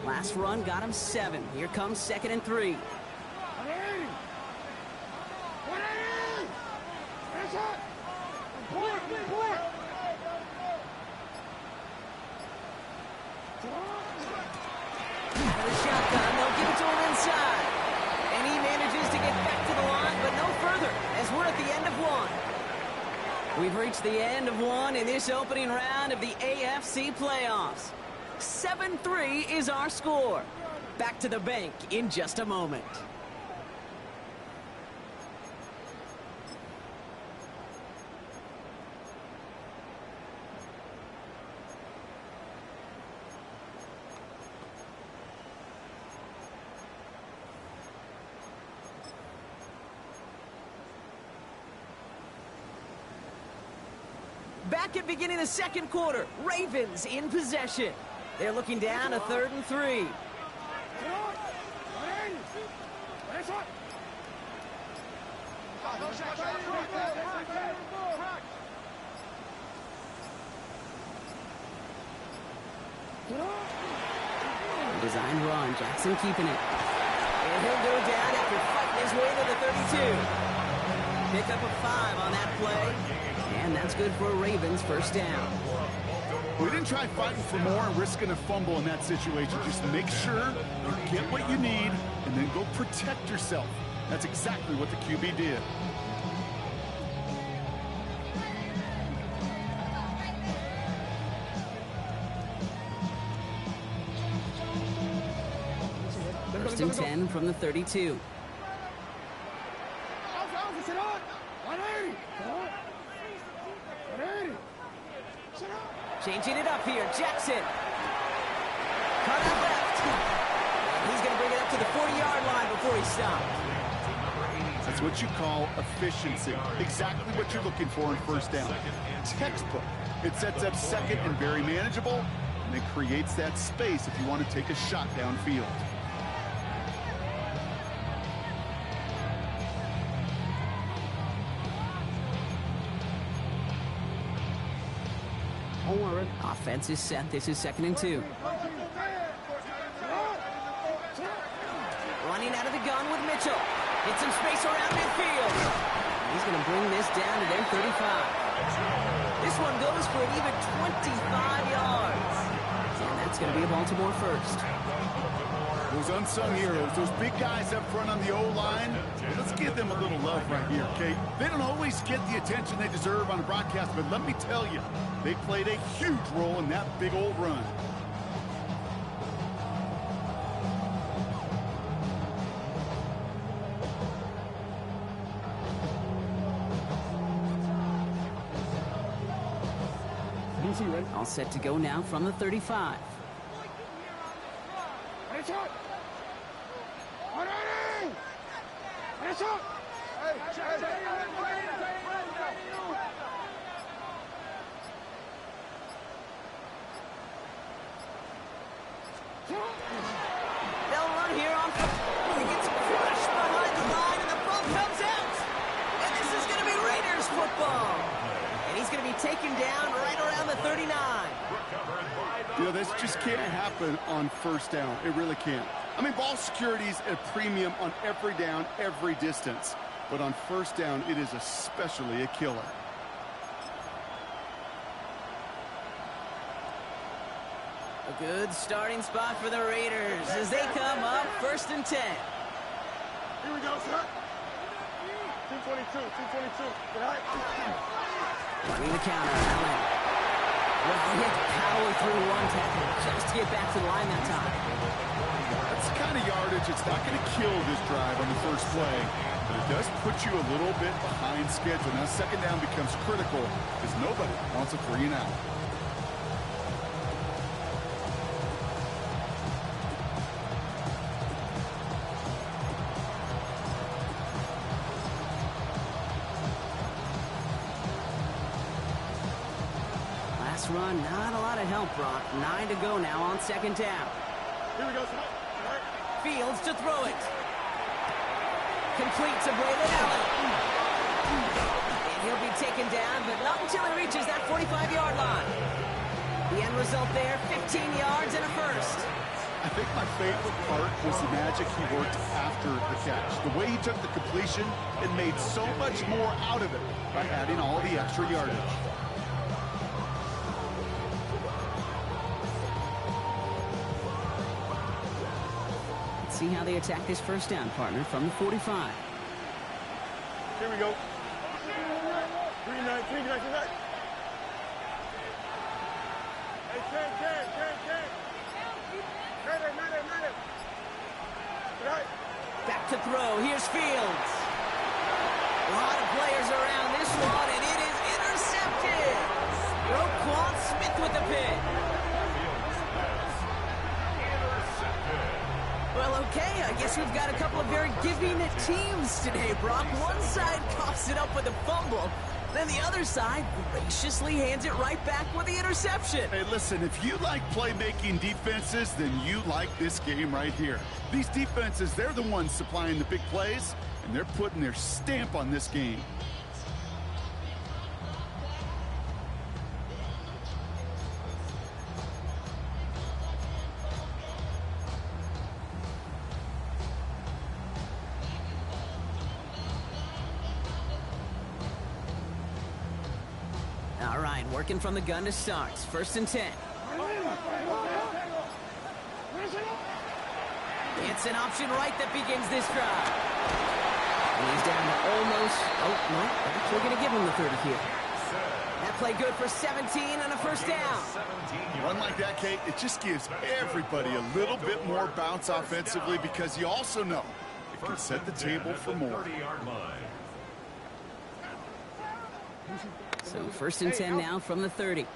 Last run got him 7. Here comes 2nd and 3. Out of the shotgun, they'll give it to him inside. And he manages to get back to the line, but no further, as we're at the end of 1. We've reached the end of 1 in this opening round of the AFC playoffs. 7-3 is our score. Back to the bank in just a moment. Back at beginning of the second quarter, Ravens in possession. They're looking down a 3rd and 3. Design run, Jackson keeping it. And he'll go down after fighting his way to the 32. Pick up a 5 on that play. And that's good for a Ravens first down. We didn't try fighting for more and risking a fumble in that situation. Just make sure you get what you need and then go protect yourself. That's exactly what the QB did. First and 10 from the 32. Changing it up here, Jackson. Cut out left. And he's going to bring it up to the 40-yard line before he stops. That's what you call efficiency. Exactly what you're looking for in first down. Textbook. It sets up second and very manageable, and it creates that space if you want to take a shot downfield. Offense is set. This is 2nd and 2. Running out of the gun with Mitchell. Get some space around midfield. He's going to bring this down to their 35. This one goes for an even 25 yards. And that's going to be a Baltimore first. Those unsung heroes, those big guys up front on the O-line, let's give them a little love right here, okay? They don't always get the attention they deserve on the broadcast, but let me tell you, they played a huge role in that big old run. All set to go now from the 35. They'll run here on. He gets crushed behind the line, and the ball comes out. And this is going to be Raiders football. And he's going to be taken down right around the 39. You know, this just can't happen on first down. It really can't. I mean, ball security's a premium on every down, every distance. But on first down, it is especially a killer. A good starting spot for the Raiders as they come up 1st and 10. Here we go, sir. 222. Running the counter, Allen. Well, he had to power through one tackle just to get back to the line that time. That's the kind of yardage. It's not going to kill this drive on the first play, but it does put you a little bit behind schedule. Now, second down becomes critical because nobody wants a 3 and out. Run, not a lot of help, Brock. 9 to go now on 2nd down. Here we go, sir. Fields to throw it. Complete to Braylon Allen. And he'll be taken down, but not until he reaches that 45-yard line. The end result there, 15 yards and a first. I think my favorite part was the magic he worked after the catch. The way he took the completion and made so much more out of it by adding all the extra yardage. See how they attack this first down, partner, from the 45. Here we go. 3-9. Hey, Ken. Matter. Right. Back to throw. Here's Fields. A lot of players around this one, and it is intercepted. Roquan Smith with the pick. Well, okay, I guess we've got a couple of very giving teams today, Brock. One side coughs it up with a fumble. Then the other side graciously hands it right back with the interception. Hey, listen, if you like playmaking defenses, then you like this game right here. These defenses, they're the ones supplying the big plays, and they're putting their stamp on this game. All right, working from the gun to start. 1st and 10. It's an option right that begins this drive. And he's down to almost, no, actually going to give him the 30 here. That play good for 17 and a first down. One like that, Kate, it just gives everybody a little bit more bounce offensively because you also know it can set the table for more. So 1st and 10 now from the 30. Yo.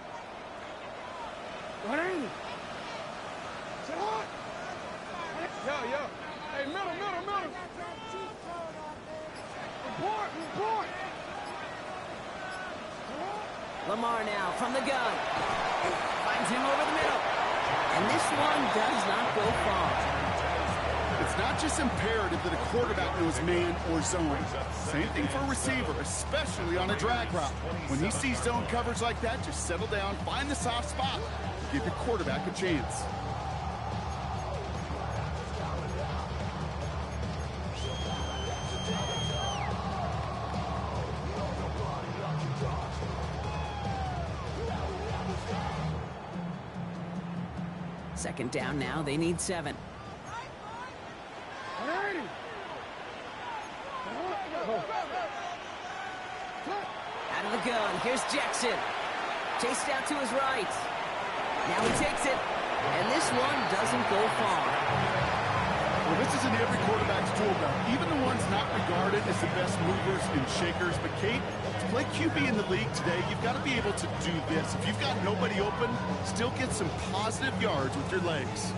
Hey, middle. Report. Lamar now from the gun. Finds him over the middle. And this one does not go far. It's not just imperative that a quarterback knows man or zone. Same thing for a receiver, especially on a drag route. When he sees zone coverage like that, just settle down, find the soft spot, give your quarterback a chance. Second down now, they need 7. Out of the gun, here's Jackson. Chased out to his right. Now he takes it, and this one doesn't go far. Well, this is in every quarterback's tool belt, even the ones not regarded as the best movers and shakers. But Kate, to play QB in the league today, you've got to be able to do this. If you've got nobody open, still get some positive yards with your legs.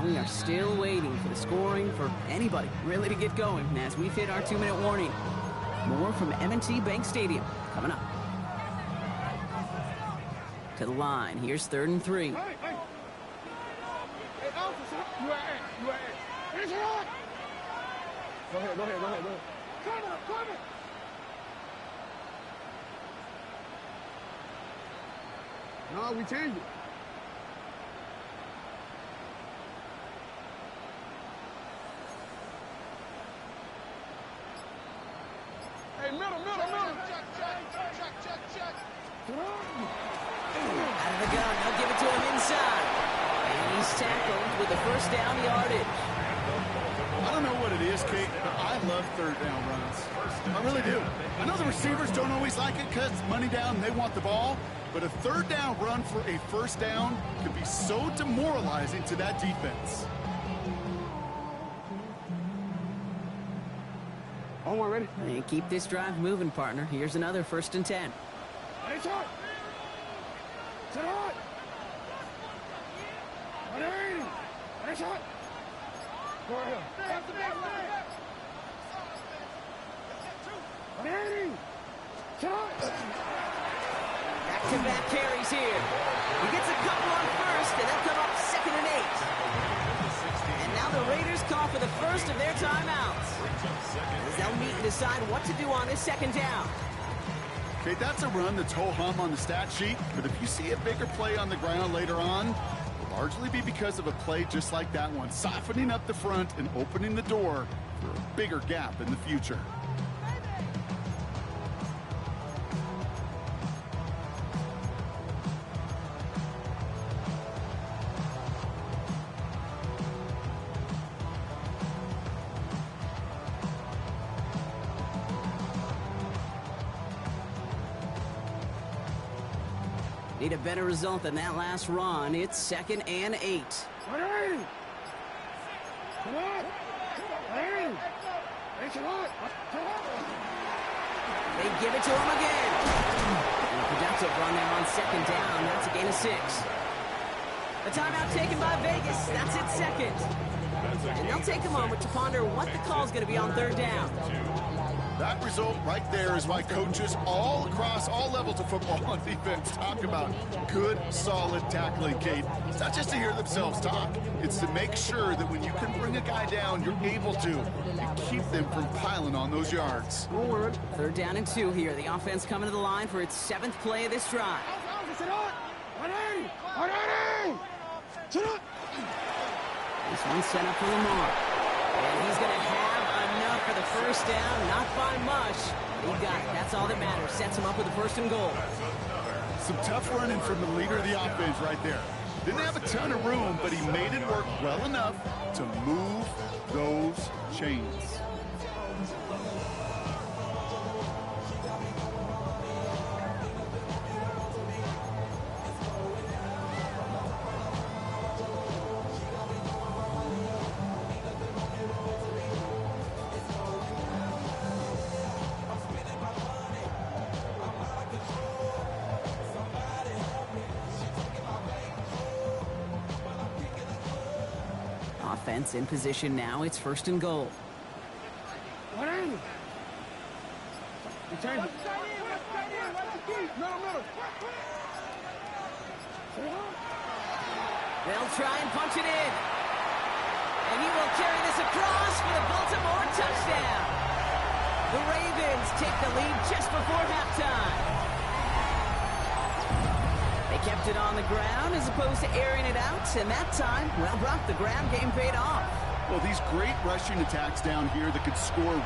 We are still waiting for the scoring for anybody really to get going as we've hit our 2-minute warning. More from M&T Bank Stadium coming up. To the line. Here's 3rd and 3. Hey, officer. You at. Finish it on. Go ahead. Come it. No, we changed it. Hey, middle. Out of the gun, they'll give it to him inside. And he's tackled with the first down yardage. I don't know what it is, Kate, but I love 3rd down runs. I really do. I know the receivers don't always like it because it's money down and they want the ball, but a 3rd down run for a first down can be so demoralizing to that defense. Omar, ready? And keep this drive moving, partner. Here's another 1st and 10. Hey, shot. Sit hard. Hey, shot. Go ahead. Back-to-back carries here. He gets a couple on 1st, and they'll come up 2nd and 8. And now the Raiders call for the first of their timeouts, as they'll meet and decide what to do on this 2nd down. Okay, that's a run that's ho-hum on the stat sheet, but if you see a bigger play on the ground later on, it'll largely be because of a play just like that one, softening up the front and opening the door for a bigger gap in the future. Need a better result than that last run. It's 2nd and 8. Hey, They give it to him again. And a productive run there on second down. That's a gain of 6. A timeout taken by Vegas. That's its second. And they'll take a moment to ponder what the call's going to be on third down. That result right there is why coaches all across all levels of football on defense talk about good, solid tackling, Kate. It's not just to hear themselves talk. It's to make sure that when you can bring a guy down, you're able to. You keep them from piling on those yards. Third down and 2 here. The offense coming to the line for its 7th play of this drive. This one's set up for Lamar. And he's going to have enough for the first down. Not by much. He got it. That's all that matters. Sets him up with a 1st and goal. Some tough running from the leader of the offense right there. Didn't have a ton of room, but he made it work well enough to move those chains. Offense in position now. It's 1st and goal. They'll try and punch it in. And he will carry this across for the Baltimore touchdown. The Ravens take the lead just before halftime. They kept it on the ground as opposed to airing it out, and that time, well, Brock, the ground game paid off. Well, these great rushing attacks down here that could score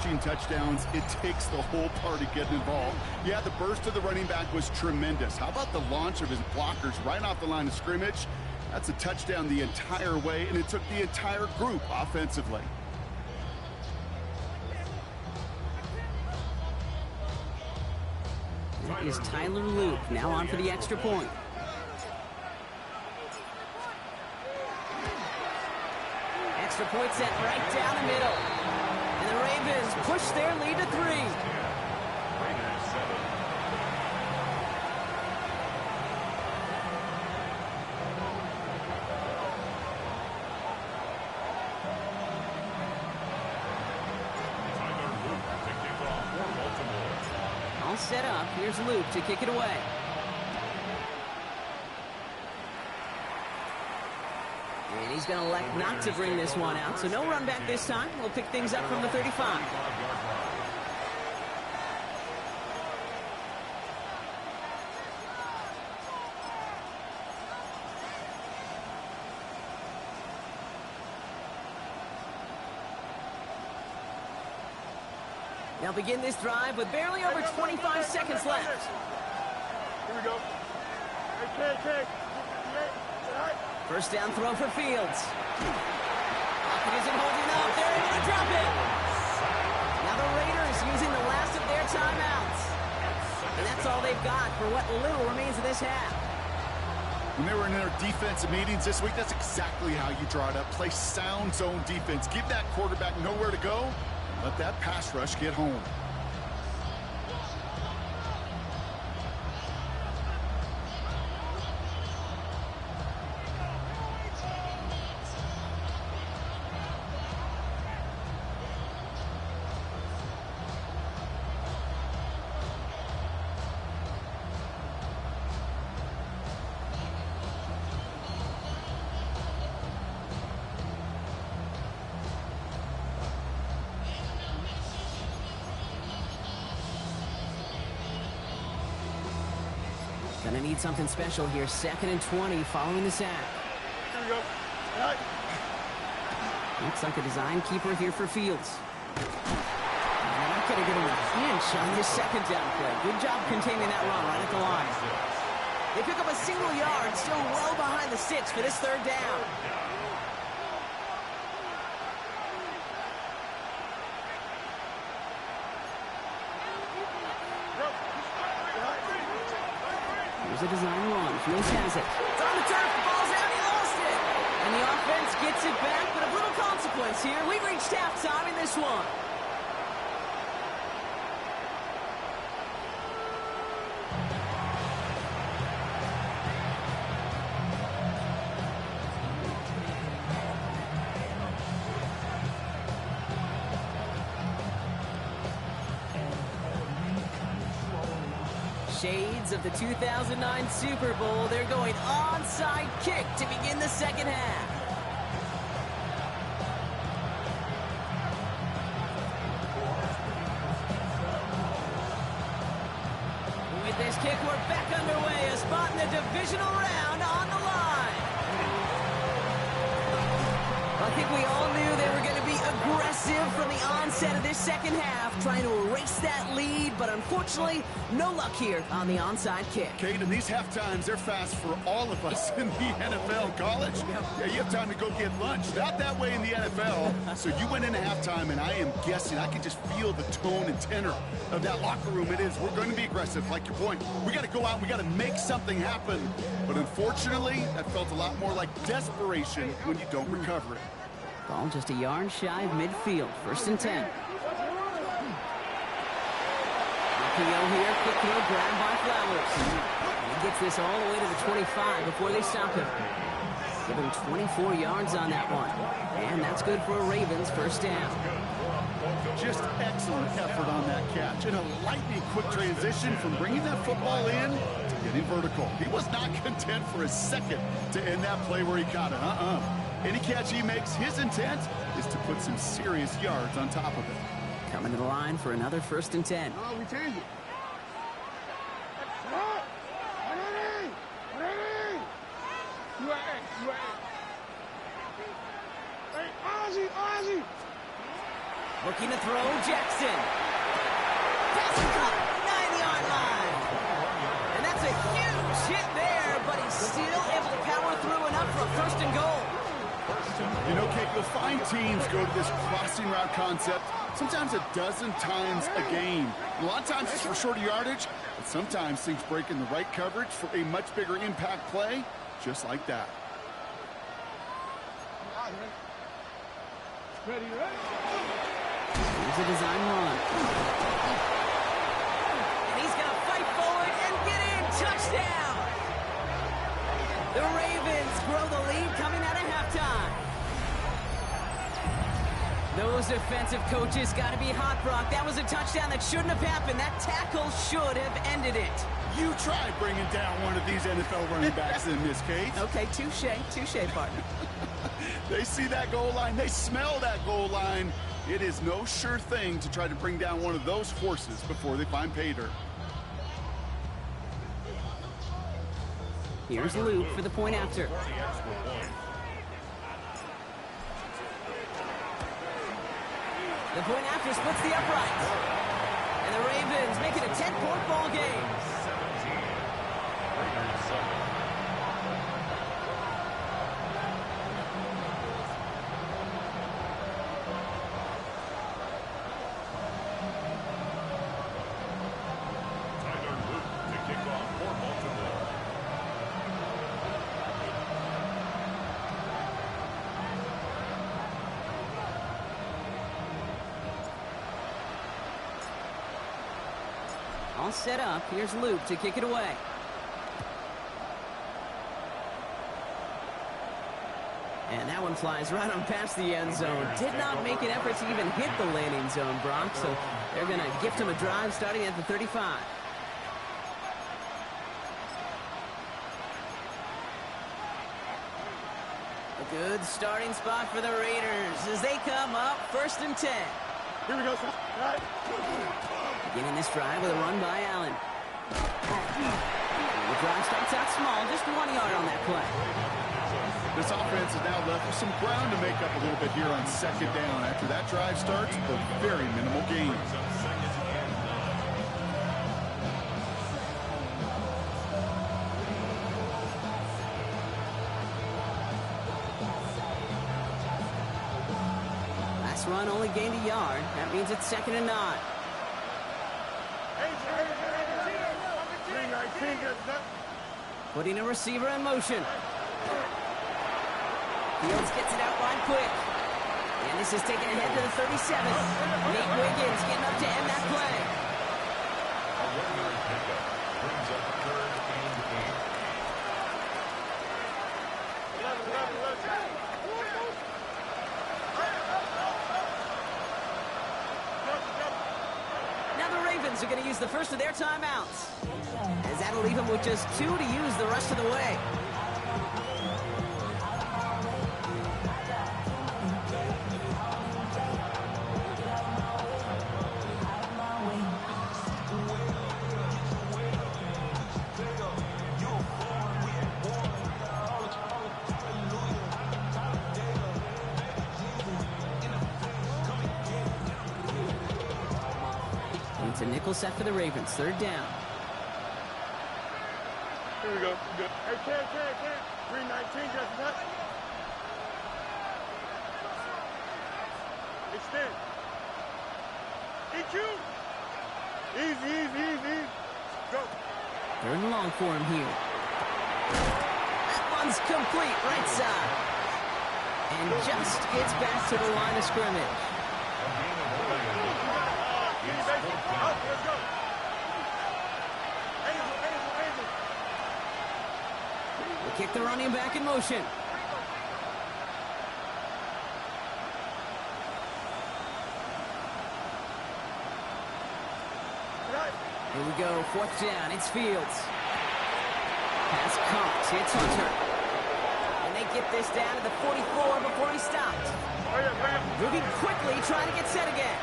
rushing touchdowns, it takes the whole party getting involved. Yeah, the burst of the running back was tremendous. How about the launch of his blockers right off the line of scrimmage? That's a touchdown the entire way, and it took the entire group offensively. That is Tyler Luke, now on for the extra point. Extra point set right down the middle. And the Ravens push their lead to 3. All set up. Here's Luke to kick it away. And he's going to elect not to bring this one out, so no run back this time. We'll pick things up from the 35. They'll begin this drive with barely over 25 seconds left. Here we go. Hey. First down throw for Fields. Pocket isn't holding up. They're able to drop it. Now the Raiders using the last of their timeouts. And that's all they've got for what little remains of this half. When they were in their defensive meetings this week, that's exactly how you draw it up. Play sound zone defense. Give that quarterback nowhere to go. Let that pass rush get home. Gonna need something special here. 2nd and 20 following the sack. Here we go. Looks like a design keeper here for Fields. They're not gonna get him a pinch on this second down play. Good job containing that run right at the line. They pick up a single yard, still well behind the sticks for this 3rd down. Here's a design run. Fields has it. It's on the turf. The ball's out. He lost it. And the offense gets it back, but of little consequence here. We've reached halftime in this one. Shades of the 2009 Super Bowl. They're going onside kick to begin the second half. With this kick, we're back underway. A spot in the divisional round on the line. I think we all knew they were going to be aggressive from the onset of this second half, trying to erase that lead, but unfortunately, no luck here on the onside kick. Kate, in these half times, they're fast for all of us in the NFL and college. Yeah, you have time to go get lunch. Not that way in the NFL. So you went into halftime, and I am guessing, I can just feel the tone and tenor of that locker room. It is, we're going to be aggressive, like your point. We got to go out, we got to make something happen. But unfortunately, that felt a lot more like desperation when you don't recover it. Ball just a yard shy of midfield. 1st and 10. RPO here. Quick throw grabbed by Flowers. And he gets this all the way to the 25 before they stop him. Give him 24 yards on that one. And that's good for a Ravens 1st down. Just excellent effort on that catch. And a lightning quick transition from bringing that football in to getting vertical. He was not content for a second to end that play where he caught it. Any catch he makes, his intent is to put some serious yards on top of it. Coming to the line for another 1st and 10. Oh, we change it. Looking to throw, Jackson. Pass caught, 9-yard line. And that's a huge hit there, but he's still able to power through enough for a first and goal. You know, Kate, you'll find teams go to this crossing route concept sometimes a dozen times a game. A lot of times it's for shorter yardage, but sometimes things break in the right coverage for a much bigger impact play, just like that. Ready, ready. Here's a design run. And he's going to fight forward and get in. Touchdown! The Ravens grow the lead coming out of halftime. Those defensive coaches got to be hot, Brock. That was a touchdown that shouldn't have happened. That tackle should have ended it. You try bringing down one of these NFL running backs in this case. Okay, touche, partner. They see that goal line. They smell that goal line. It is no sure thing to try to bring down one of those horses before they find pay dirt. Here's Luke for the point after. The point after splits the uprights. And the Ravens make it a 10-point ball game. All set up. Here's Luke to kick it away. And that one flies right on past the end zone. Did not make an effort to even hit the landing zone, Brock. So they're going to gift him a drive starting at the 35. A good starting spot for the Raiders as they come up 1st and 10. Here we go, sir. All right. Beginning this drive with a run by Allen. The drive starts out small, just 1 yard on that play. This offense is now left with some ground to make up a little bit here on 2nd down. After that drive starts, a very minimal gain. Last run only gained a yard. That means it's 2nd and 9. Putting a receiver in motion. Fields gets it out wide quick. And this is taken ahead to the 37. Nate Wiggins getting up to end that play. A 1-yard pickup brings up 3rd and 8. Now the Ravens are going to use the first of their timeouts. As that'll leave them with just 2 to use the rest of the way. It's a nickel set for the Ravens. 3rd down. Here we go. Good. Hey, Ken. 319, just cut. Extend. EQ. Easy. Go. 3rd and long for him here. That one's complete right side. And just gets back to the line of scrimmage. Let's go. We'll kick the running back in motion. Here we go, 4th down. It's Fields. Pass caught. It's Hunter. And they get this down to the 44 before he stopped. Moving quickly, trying to get set again.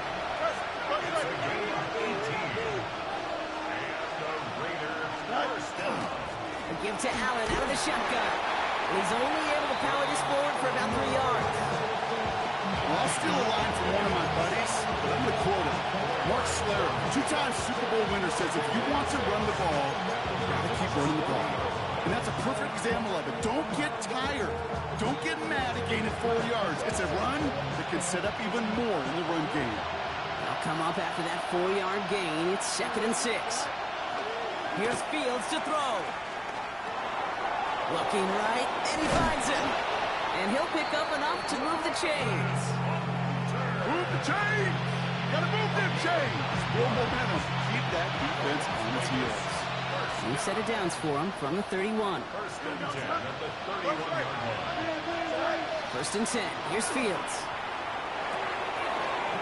A give to Allen out of the shotgun. And he's only able to power this forward for about 3 yards. Well, I'll steal a line from one of my buddies. Valera, two-time Super Bowl winner, says if you want to run the ball, you got to keep running the ball. And that's a perfect example of it. Don't get tired. Don't get mad at gaining 4 yards. It's a run that can set up even more in the run game. They'll come up after that 4-yard gain. It's 2nd and 6. Here's Fields to throw. Looking right, and he finds him. And he'll pick up enough to move the chains. Move the chains! Gotta move them chains! Build momentum. Keep that defense on its heels. New set of downs for him from the 31. First and 10 at the 31-yard line. 1st and 10. Here's Fields.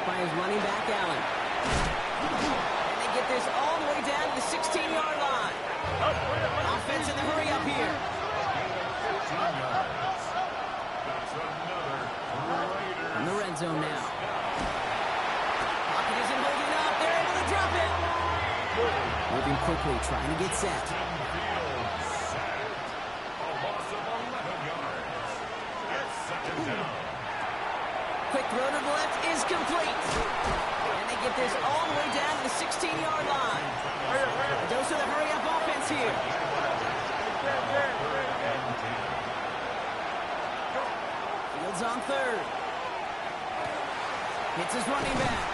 By his running back, Allen. And they get this all the way down to the 16-yard line. Offense in the hurry up here. In the red zone now. Pocket isn't holding up. They're able to drop it. Moving quickly, trying to get set. Quick throw to the left is complete. And they get this all the way down to the 16-yard line. Those are the hurry-up offense here. Fields on 3rd. Hits his running back.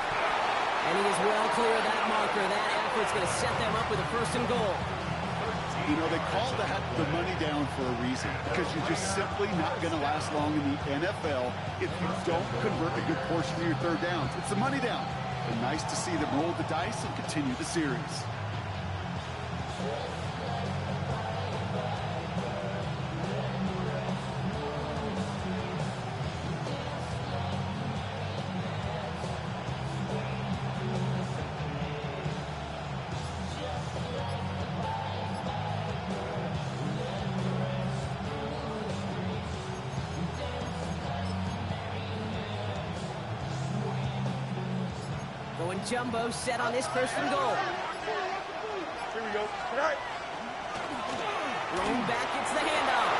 And he is well clear of that marker. That effort's going to set them up with a 1st and goal. You know, they call the money down for a reason, because you're just simply not going to last long in the NFL if you don't convert a good portion of your 3rd downs. It's the money down. And nice to see them roll the dice and continue the series. Going jumbo set on this 1st and goal. Here we go. All right. Rolling back, gets the handoff.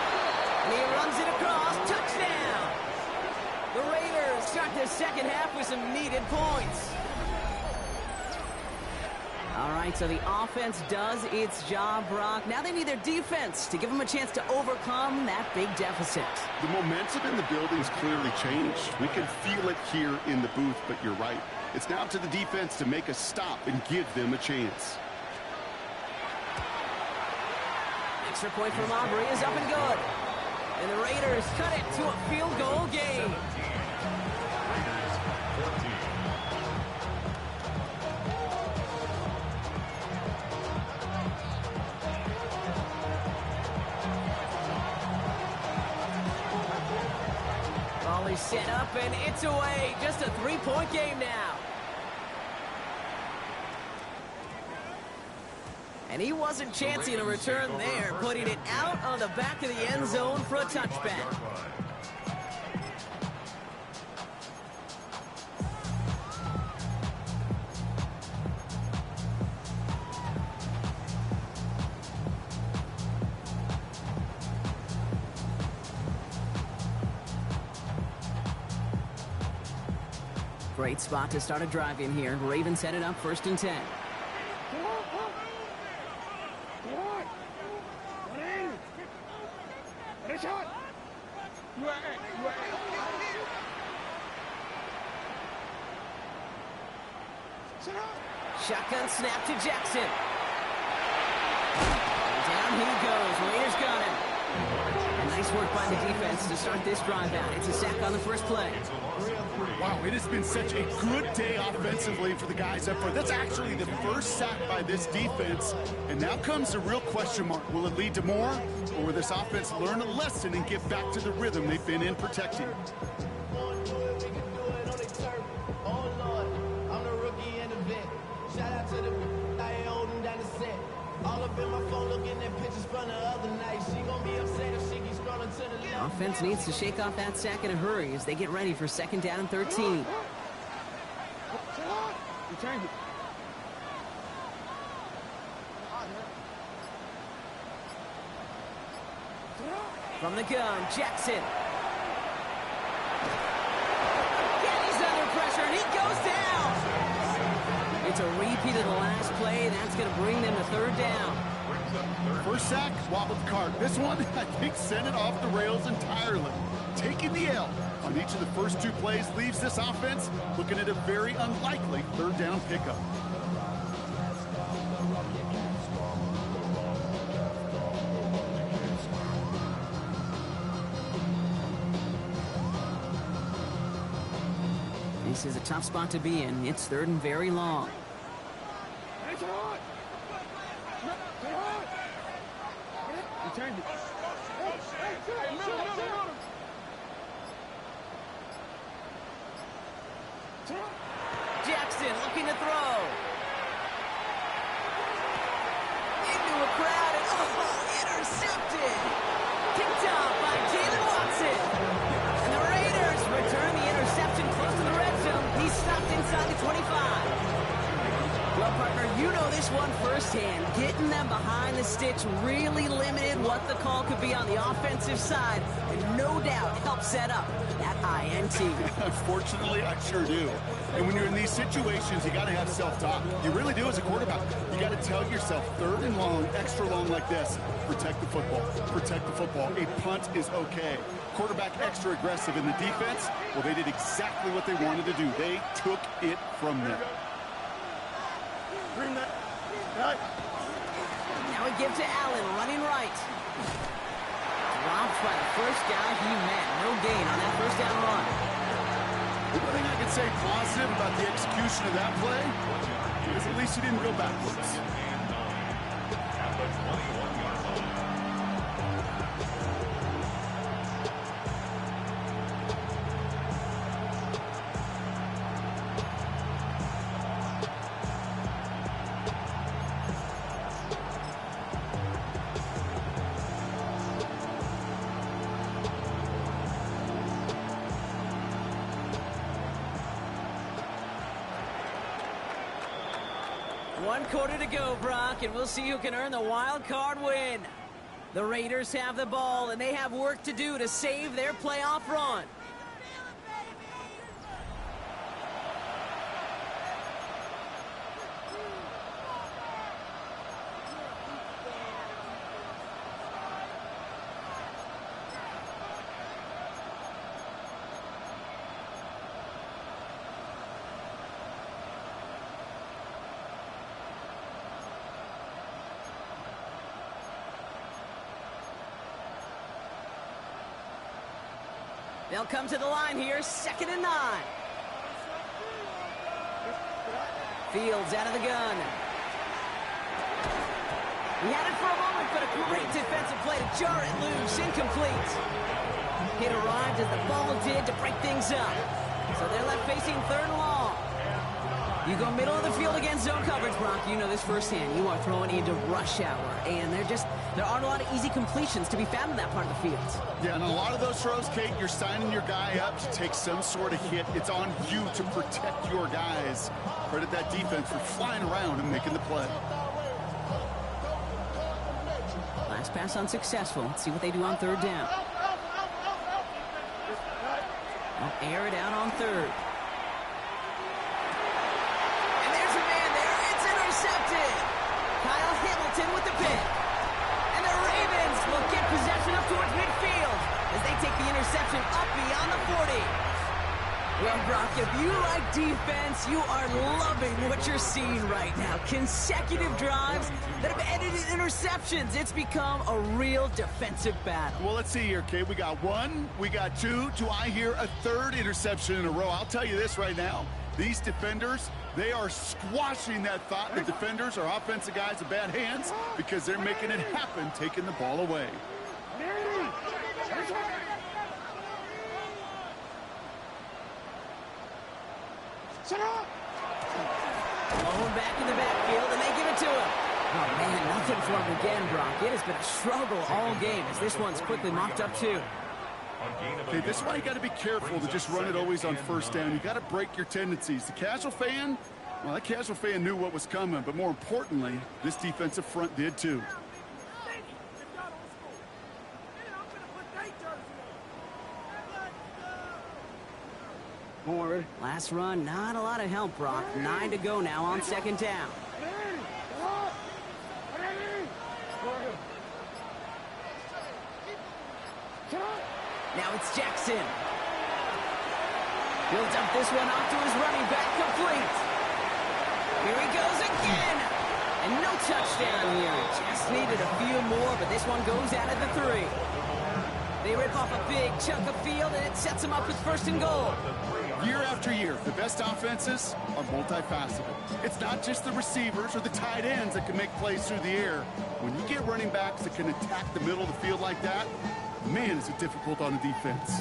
And he runs it across. Touchdown! The Raiders start the 2nd half with some needed points. All right, so the offense does its job, Brock. Now they need their defense to give them a chance to overcome that big deficit. The momentum in the building's clearly changed. We can feel it here in the booth, but you're right. It's now to the defense to make a stop and give them a chance. Extra point from Aubrey is up and good. And the Raiders cut it to a field goal game. Ball is set up and it's away. Just a 3-point game now. And he wasn't chancing a return there, putting it out on the back of the end zone for a touchback. Great spot to start a drive in here. Ravens set it up 1st and 10. Shotgun snap to Jackson. Down he goes. Raiders got him. And nice work by the defense to start this drive out. It's a sack on the first play. Wow, it has been such a good day offensively for the guys up front. That's actually the first sack by this defense. And now comes the real question mark. Will it lead to more? Or will this offense learn a lesson and get back to the rhythm they've been in protecting? Shout out to the I ain't holding down the set. All up in my phone looking at pictures from the other night. She gon' be upset if she keeps scrolling to the left. Offense needs to shake off that sack in a hurry as they get ready for 2nd down and 13. From the gun, Jackson. He's under pressure and he goes down. It's a repeat of the last play. That's going to bring them to third down. First sack, wobbled the cart. This one, I think, sent it off the rails entirely. Taking the L on each of the first 2 plays leaves this offense looking at a very unlikely third down pickup. This is a tough spot to be in. It's third and very long. Jackson looking to throw. Into a crowd and intercepted. Picked up by Jalen Watson. And the Raiders return the interception close to the red zone. He's stopped inside the 25. Well, partner, you know this one firsthand. Getting them behind the sticks really limited what the call could be on the offensive side, and no doubt helped set up that INT. Unfortunately, I sure do. And when you're in these situations, you got to have self-talk. You really do as a quarterback. You got to tell yourself, third and long, extra long like this, protect the football. Protect the football. A punt is okay. Quarterback extra aggressive in the defense, well, they did exactly what they wanted to do. They took it from them. Now we give to Allen, running right. Dropped by the first guy he met. No gain on that first down run. The one thing I can say positive about the execution of that play is at least he didn't go backwards. At the 21-yard line. One quarter to go, Brock, and we'll see who can earn the wild card win. The Raiders have the ball, and they have work to do to save their playoff run. They'll come to the line here, 2nd and 9. Fields out of the gun. He had it for a moment, but a great defensive play to jar it loose, incomplete. Hit arrived as the ball did to break things up. So they're left facing 3rd and long. You go middle of the field against zone coverage, Brock. You know this firsthand. You are throwing into rush hour, and there aren't a lot of easy completions to be found in that part of the field. Yeah, and a lot of those throws, Kate, you're signing your guy up to take some sort of hit. It's on you to protect your guys. Credit that defense for flying around and making the play. Last pass unsuccessful. Let's see what they do on 3rd down. They'll air it out on 3rd. And there's a man there. It's intercepted. Kyle Hamilton with the pick. And the Ravens will get possession up towards midfield as they take the interception up beyond the 40. Well, Brock, if you like defense, you are loving what you're seeing right now. Consecutive drives that have ended in interceptions. It's become a real defensive battle. Well, let's see here, Kate. We got 1, we got 2. Do I hear a 3rd interception in a row? I'll tell you this right now. These defenders, they are squashing that thought that defenders or offensive guys have bad hands because they're making it happen, taking the ball away. Ball back in the backfield, and they give it to him. Oh, man, nothing for him again, Brock. It has been a struggle all game as this one's quickly mopped up, too. Okay, this is why you got to be careful to just run it always on 1st down. You got to break your tendencies. The casual fan, well, that casual fan knew what was coming, but more importantly, this defensive front did too. Last run, not a lot of help, Brock. 9 to go now on second down. Now it's Jackson. He'll dump this one off to his running back, complete. Here he goes again. And no touchdown here. Just needed a few more, but this one goes out of the 3. They rip off a big chunk of field, and it sets them up with first and goal. Year after year, the best offenses are multifaceted. It's not just the receivers or the tight ends that can make plays through the air. When you get running backs that can attack the middle of the field like that, man, is it difficult on the defense.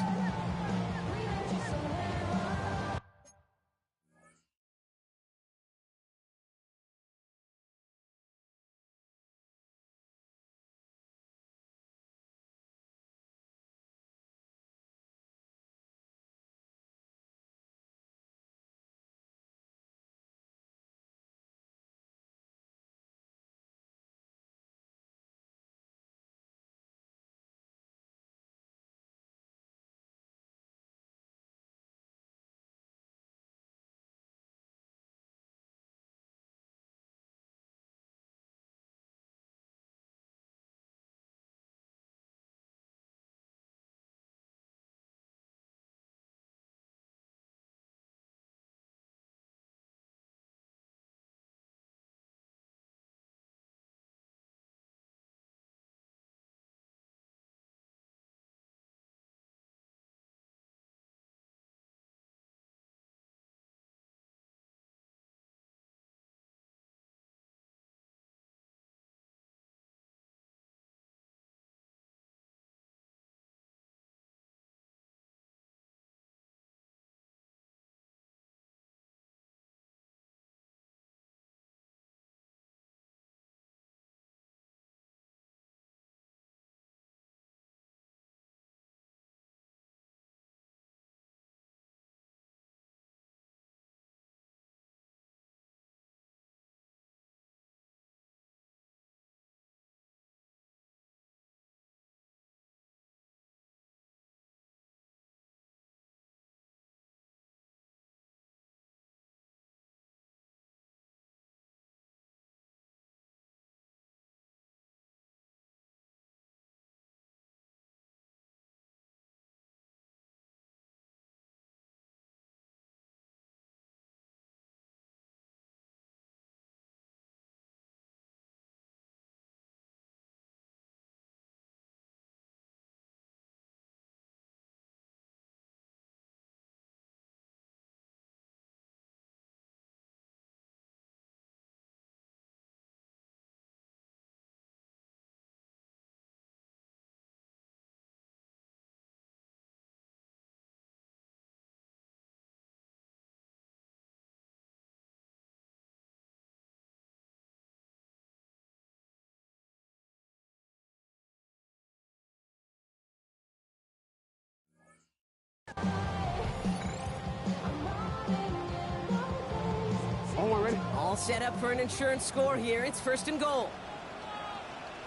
All set up for an insurance score here. It's first and goal.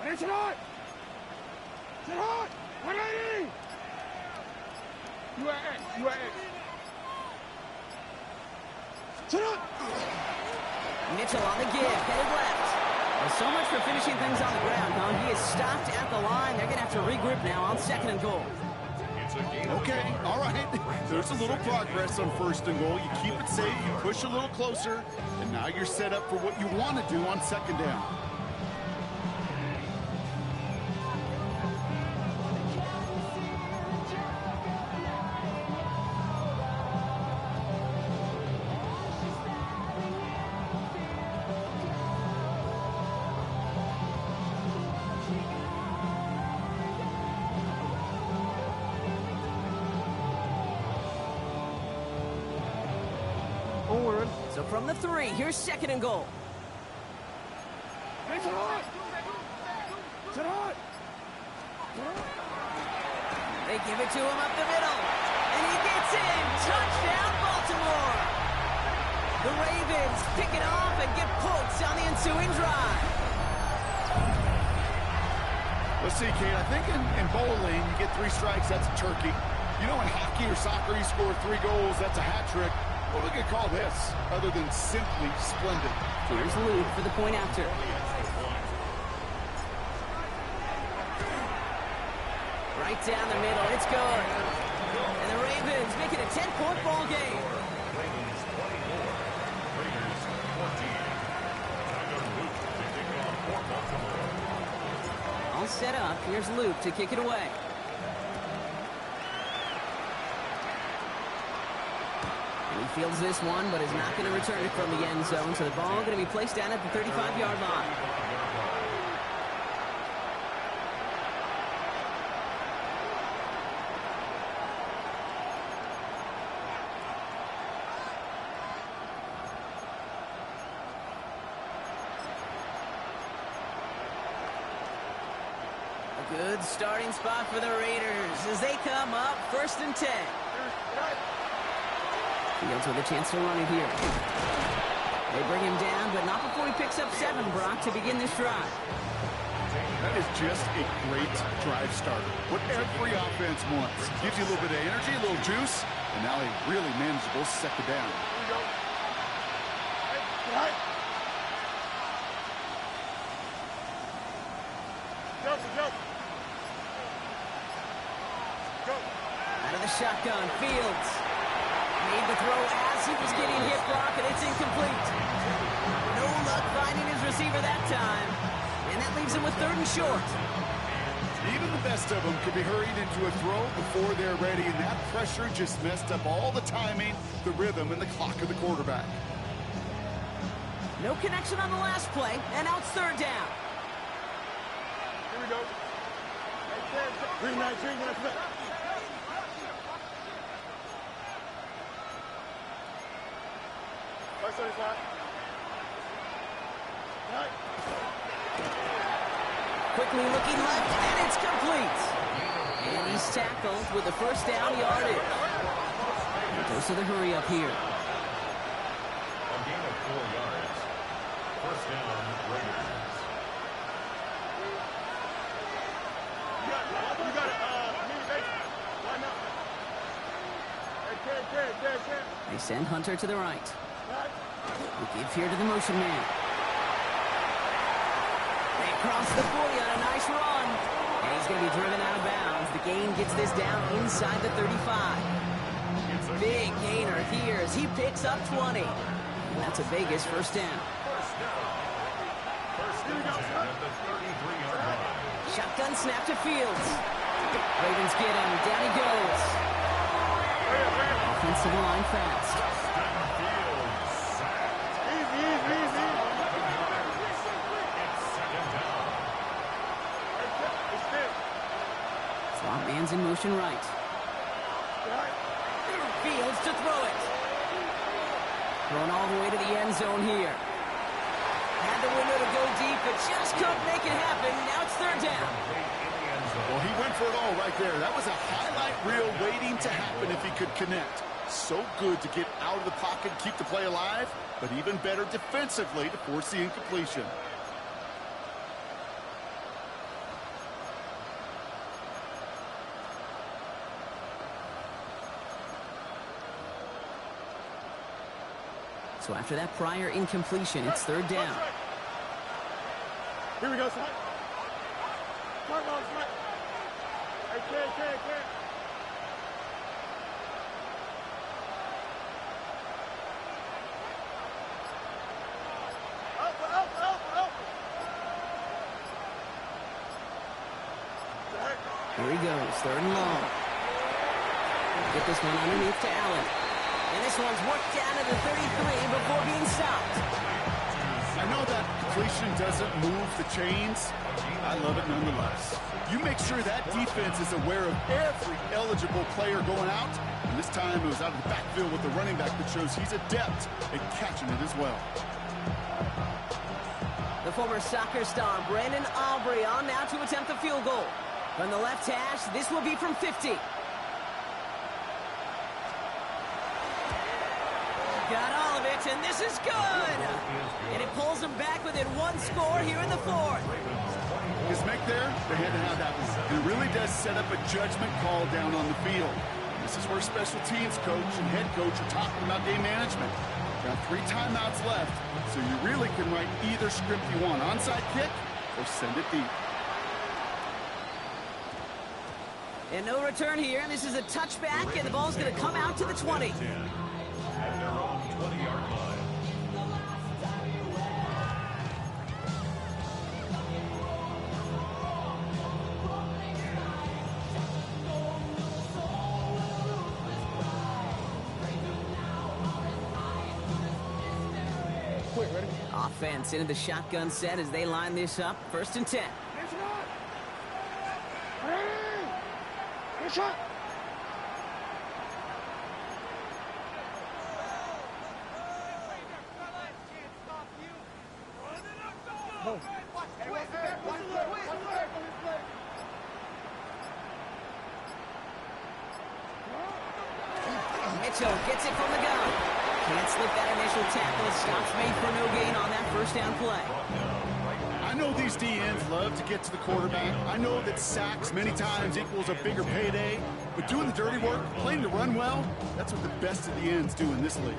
It's hot! It's hot! 180! UAA. Mitchell on the give, headed left. Well, so much for finishing things on the ground, huh? He is stopped at the line. They're going to have to regroup now on second and goal. Okay, all right. There's a little progress on first and goal. You keep it safe, you push a little closer, and now you're set up for what you want to do on second down. So from the 3, here's second and goal. It's hot! It's hot! They give it to him up the middle. And he gets in. Touchdown, Baltimore. The Ravens pick it off and get points on the ensuing drive. Let's see, Kate. I think in bowling, you get 3 strikes. That's a turkey. You know, in hockey or soccer, you score 3 goals, that's a hat trick. What we could call this, other than simply splendid? Here's Luke for the point after. Right down the middle, it's good. And the Ravens make it a 10-point ball game. Ravens 24, Raiders 14. Time to Luke to kick off for Baltimore. All set up, here's Luke to kick it away. And he fields this one, but is not going to return it from the end zone, so the ball going to be placed down at the 35-yard line. A good starting spot for the Raiders as they come up 1st and 10. Fields with a chance to run it here. They bring him down, but not before he picks up 7, Brock, to begin this drive. That is just a great drive starter. What every offense wants. Gives you a little bit of energy, a little juice, and now a really manageable second down. Here we go. Hey, jump, jump. Go. Out of the shotgun, Fields. Made the throw as he was getting hit, Brock, and it's incomplete. No luck finding his receiver that time. And that leaves him with 3rd and short. Even the best of them could be hurried into a throw before they're ready, and that pressure just messed up all the timing, the rhythm, and the clock of the quarterback. No connection on the last play, and now it's 3rd down. Here we go. Green light, green light. Quickly looking left, and it's complete. And he's tackled with the 1st down yardage. Goes to the hurry up here. A gain of 4 yards. 1st down, Raiders. You got it. Line up. Hey, They send Hunter to the right. We give here to the motion man. They cross the 40 on a nice run. And he's going to be driven out of bounds. The gain gets this down inside the 35. Big gainer here as he picks up 20. And that's a Vegas 1st down. First down at the 33-yard line. Shotgun snap to Fields. Ravens get him. Down he goes. Offensive line fast. Slot man's in motion right. Fields to throw it. Thrown all the way to the end zone here. Had the window to go deep, but just couldn't make it happen. Now it's 3rd down. Well, he went for it all right there. That was a highlight reel waiting to happen if he could connect. So good to get out of the pocket, keep the play alive, but even better defensively to force the incompletion. So after that prior incompletion, it's 3rd down. Here we go, son. Come on, son. Hey, kid. Up. Here he goes, 3rd and long. Get this one underneath to Allen. And this one's worked down to the 33 before being stopped. I know that completion doesn't move the chains. I love it nonetheless. You make sure that defense is aware of every eligible player going out. And this time it was out of the backfield with the running back that shows he's adept at catching it as well. The former soccer star Brandon Aubrey on now to attempt the field goal. From the left hash, this will be from 50. Got all of it, and this is good! And it pulls them back within 1 score here in the 4th. His make there, they had to have that one. It really does set up a judgment call down on the field. This is where special teams coach and head coach are talking about game management. Got 3 timeouts left, so you really can write either script you want. Onside kick or send it deep. And no return here. This is a touchback, and the ball's going to come out to the 20. At their own 20-yard line. Offense into the shotgun set as they line this up. 1st and 10. Good shot. Mitchell gets it from the gun. Can't slip that initial tackle. Stops made for no gain on that 1st down play. I know these DNs love to get to the quarterback. I know that sacks many times equals a bigger payday. But doing the dirty work, playing to run well, that's what the best of the ends do in this league.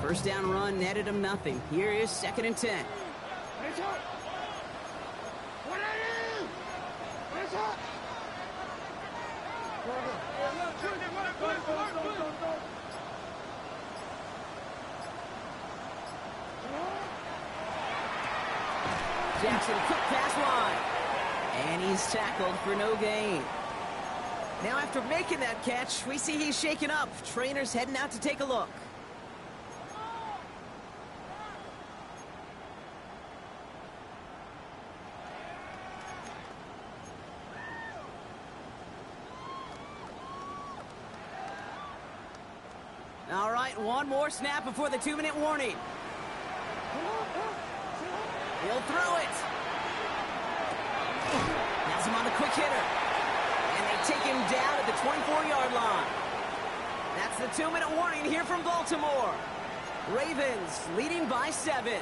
First down run netted him nothing. Here is 2nd and 10. Jackson, quick pass wide. And he's tackled for no gain. Now after making that catch, we see he's shaken up. Trainer's heading out to take a look. All right, one more snap before the 2-minute warning. He'll throw it. Has him on the quick hitter. And they take him down at the 24-yard line. That's the 2-minute warning here from Baltimore. Ravens leading by 7.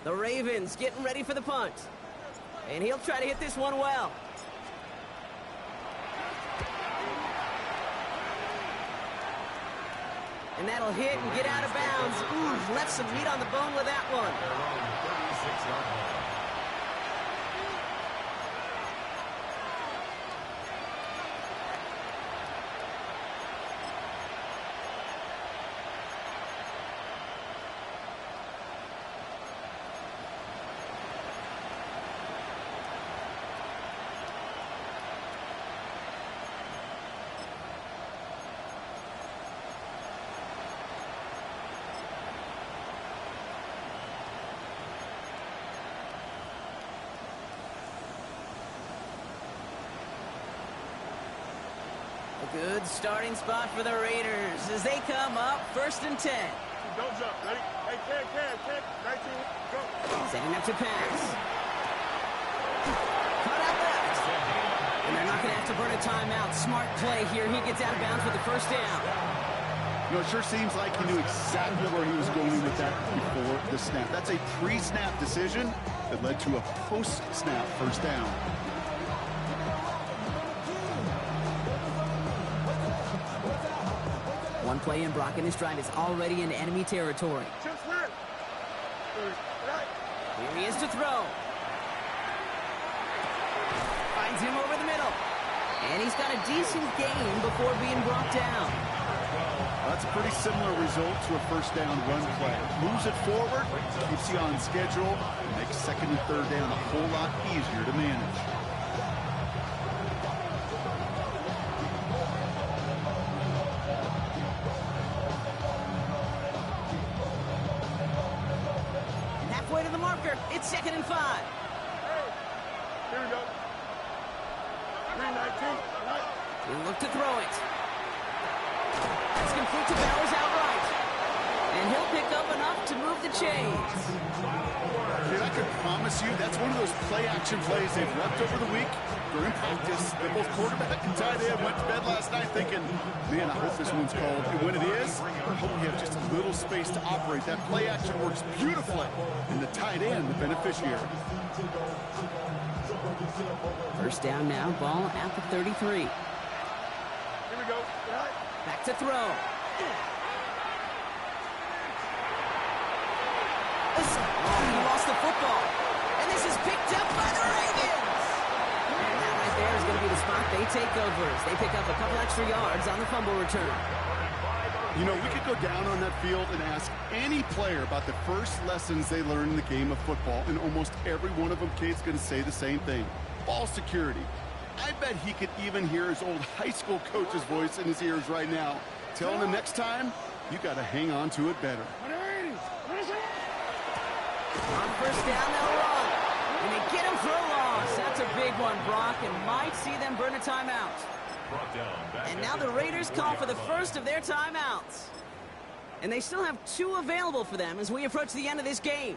The Ravens getting ready for the punt. And he'll try to hit this one well. And that'll hit and get out of bounds. Ooh, left some meat on the bone with that one. Their own 36-yard line. A good starting spot for the Raiders as they come up 1st and 10. Don't jump. Ready? Hey, Ken. 19. Go. Setting up to pass. Cut out left. And they're not going to have to burn a timeout. Smart play here. He gets out of bounds with the 1st down. You know, it sure seems like he knew exactly where he was going with that before the snap. That's a pre-snap decision that led to a post-snap 1st down. One play in, Brock, and his drive is already in enemy territory. Here he is to throw. Finds him over the middle. And he's got a decent gain before being brought down. That's a pretty similar result to a 1st down run play. Moves it forward, keeps you on schedule, and makes 2nd and 3rd down a whole lot easier to manage. Halfway to the marker, it's 2nd and 5. Here we go. 319. He'll look to throw it. That's complete to Bowers outright. And he'll they'll pick up enough to move the chains. Kid, I can promise you that's one of those play-action plays they've repped over the week. During practice, that both quarterback and tight end went to bed last night thinking, man, I hope this one's called. And when it is, I hope we have just a little space to operate. That play-action works beautifully, and the tight end, the beneficiary. First down now, ball at the 33. Here we go. Back to throw. He lost the football. And this is picked up by the Ravens. And that right there is going to be the spot they take over as they pick up a couple extra yards on the fumble return. You know, we could go down on that field and ask any player about the first lessons they learned in the game of football, and almost every one of them, Kate's going to say the same thing. Ball security. I bet he could even hear his old high school coach's voice in his ears right now, telling him next time, you got to hang on to it better. On first down, they'll run. And they get him for a loss. That's a big one, Brock, and might see them burn a timeout. And now the Raiders call for the first of their timeouts. And they still have 2 available for them as we approach the end of this game.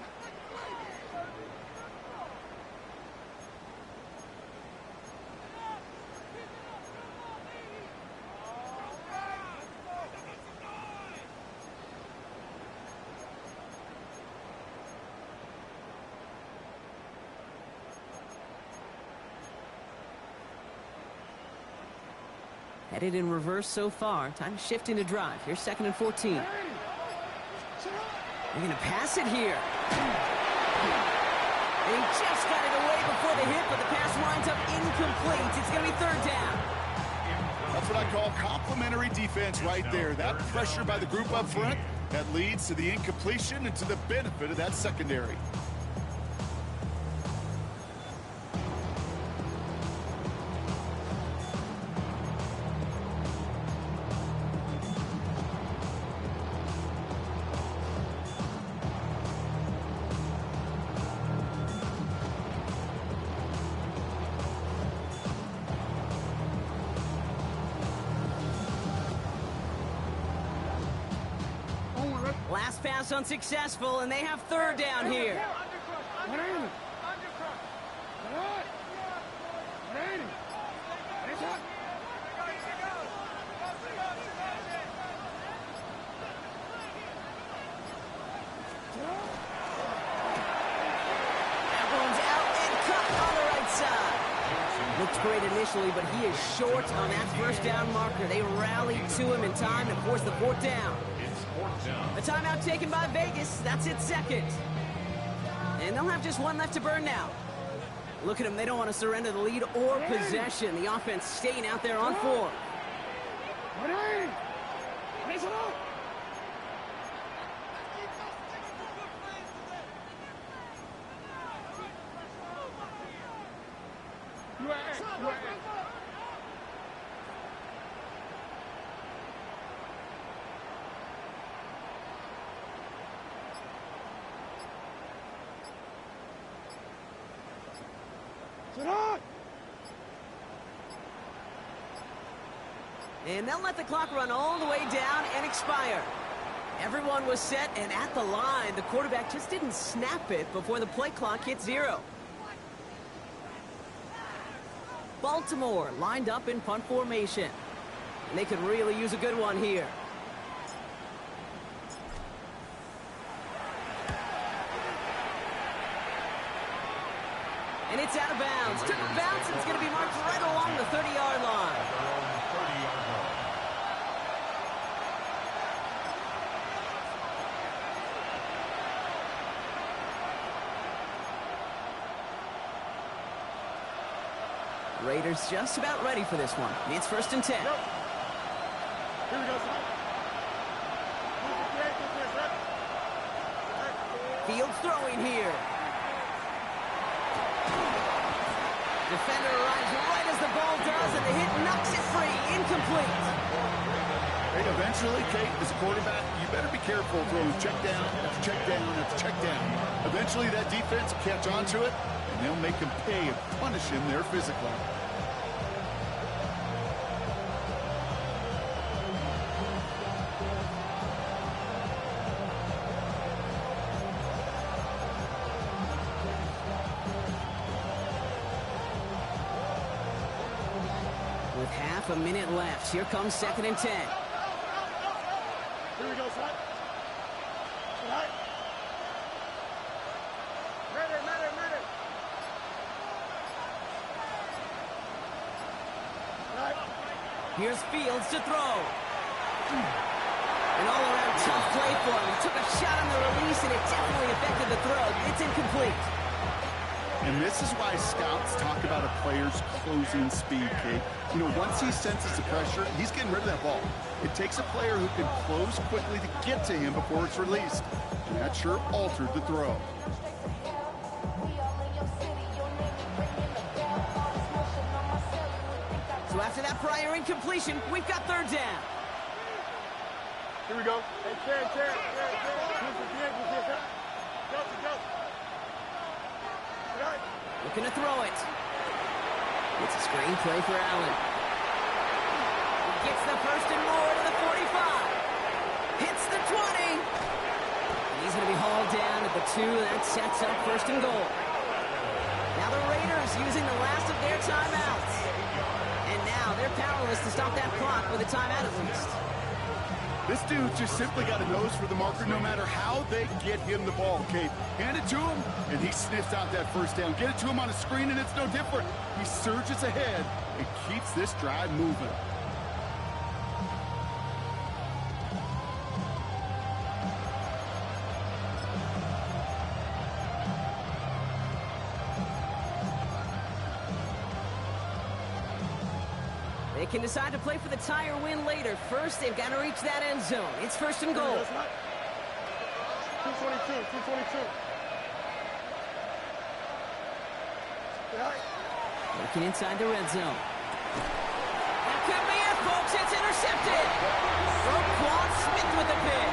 Headed in reverse so far. Time to shift into drive. Here's 2nd and 14. They're going to pass it here. And he just got it away before the hit, but the pass winds up incomplete. It's going to be 3rd down. That's what I call complimentary defense right there. That pressure by the group up front, that leads to the incompletion and to the benefit of that secondary. Last pass unsuccessful, and they have 3rd down here. That one's out and cut on the right side. Looks great initially, but he is short on that first down marker. They rallied to him in time and forced the 4th down. A timeout taken by Vegas. That's its 2nd. And they'll have just 1 left to burn now. Look at them. They don't want to surrender the lead or possession. The offense staying out there on 4. And they'll let the clock run all the way down and expire. Everyone was set and at the line. The quarterback just didn't snap it before the play clock hit 0. Baltimore lined up in punt formation. And they could really use a good one here. And it's out of bounds. Took a bounce, and it's going to be marked right along the 30-yard line. Raiders just about ready for this one. It's 1st and 10. Here we go. Fields throwing here. Defender arrives right as the ball does, and the hit knocks it free. Incomplete. Hey, eventually, Kate, as a quarterback, you better be careful throwing check down after check down after check down. Eventually, that defense will catch on to it, and they'll make him pay and punish him there physically. With half a minute left, here comes 2nd and 10. Here we go, son. Right. Ready. Right. Here's Fields to throw. An all-around tough play for him. He took a shot on the release, and it definitely affected the throw. It's incomplete. And this is why scouts talk about a player's closing speed, Kate. You know, once he senses the pressure, he's getting rid of that ball. It takes a player who can close quickly to get to him before it's released. And that sure altered the throw. So after that prior incompletion, we've got 3rd down. Here we go. Hey, Chair. Go. Right. Looking to throw it. It's a screen play for Allen. He gets the 1st and more to the 45. Hits the 20. And he's going to be hauled down at the 2. That sets up 1st and goal. Now the Raiders using the last of their timeouts. And now they're powerless to stop that clock with a timeout at least. This dude just simply got a nose for the marker no matter how they get him the ball, Kate. Hand it to him, and he sniffs out that 1st down. Get it to him on a screen, and it's no different. He surges ahead and keeps this drive moving. They can decide to play for the tie or win later. First, they've got to reach that end zone. It's 1st and goal. 222. Right. Looking inside the red zone. That could be it, folks. It's intercepted. Roquan Smith with the pick.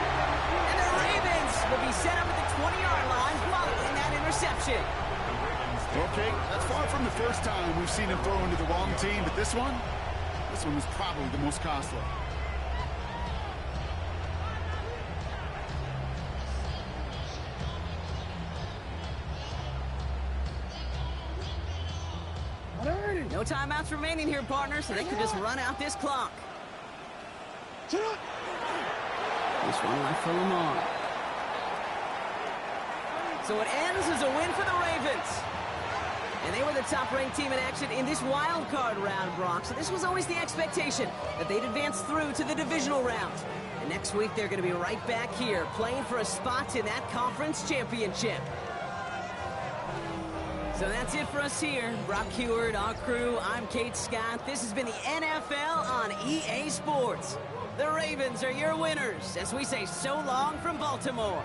And the Ravens will be set up at the 20-yard line following that interception. Okay, that's far from the first time we've seen him throw into the wrong team, but this one was probably the most costly. No timeouts remaining here, partner, so they can just run out this clock. This one left for Lamar. So it ends as a win for the Ravens. And they were the top-ranked team in action in this wild card round, Brock. So this was always the expectation that they'd advance through to the divisional round. And next week, they're going to be right back here playing for a spot in that conference championship. So that's it for us here. Brock Heward, our crew, I'm Kate Scott. This has been the NFL on EA Sports. The Ravens are your winners as we say so long from Baltimore.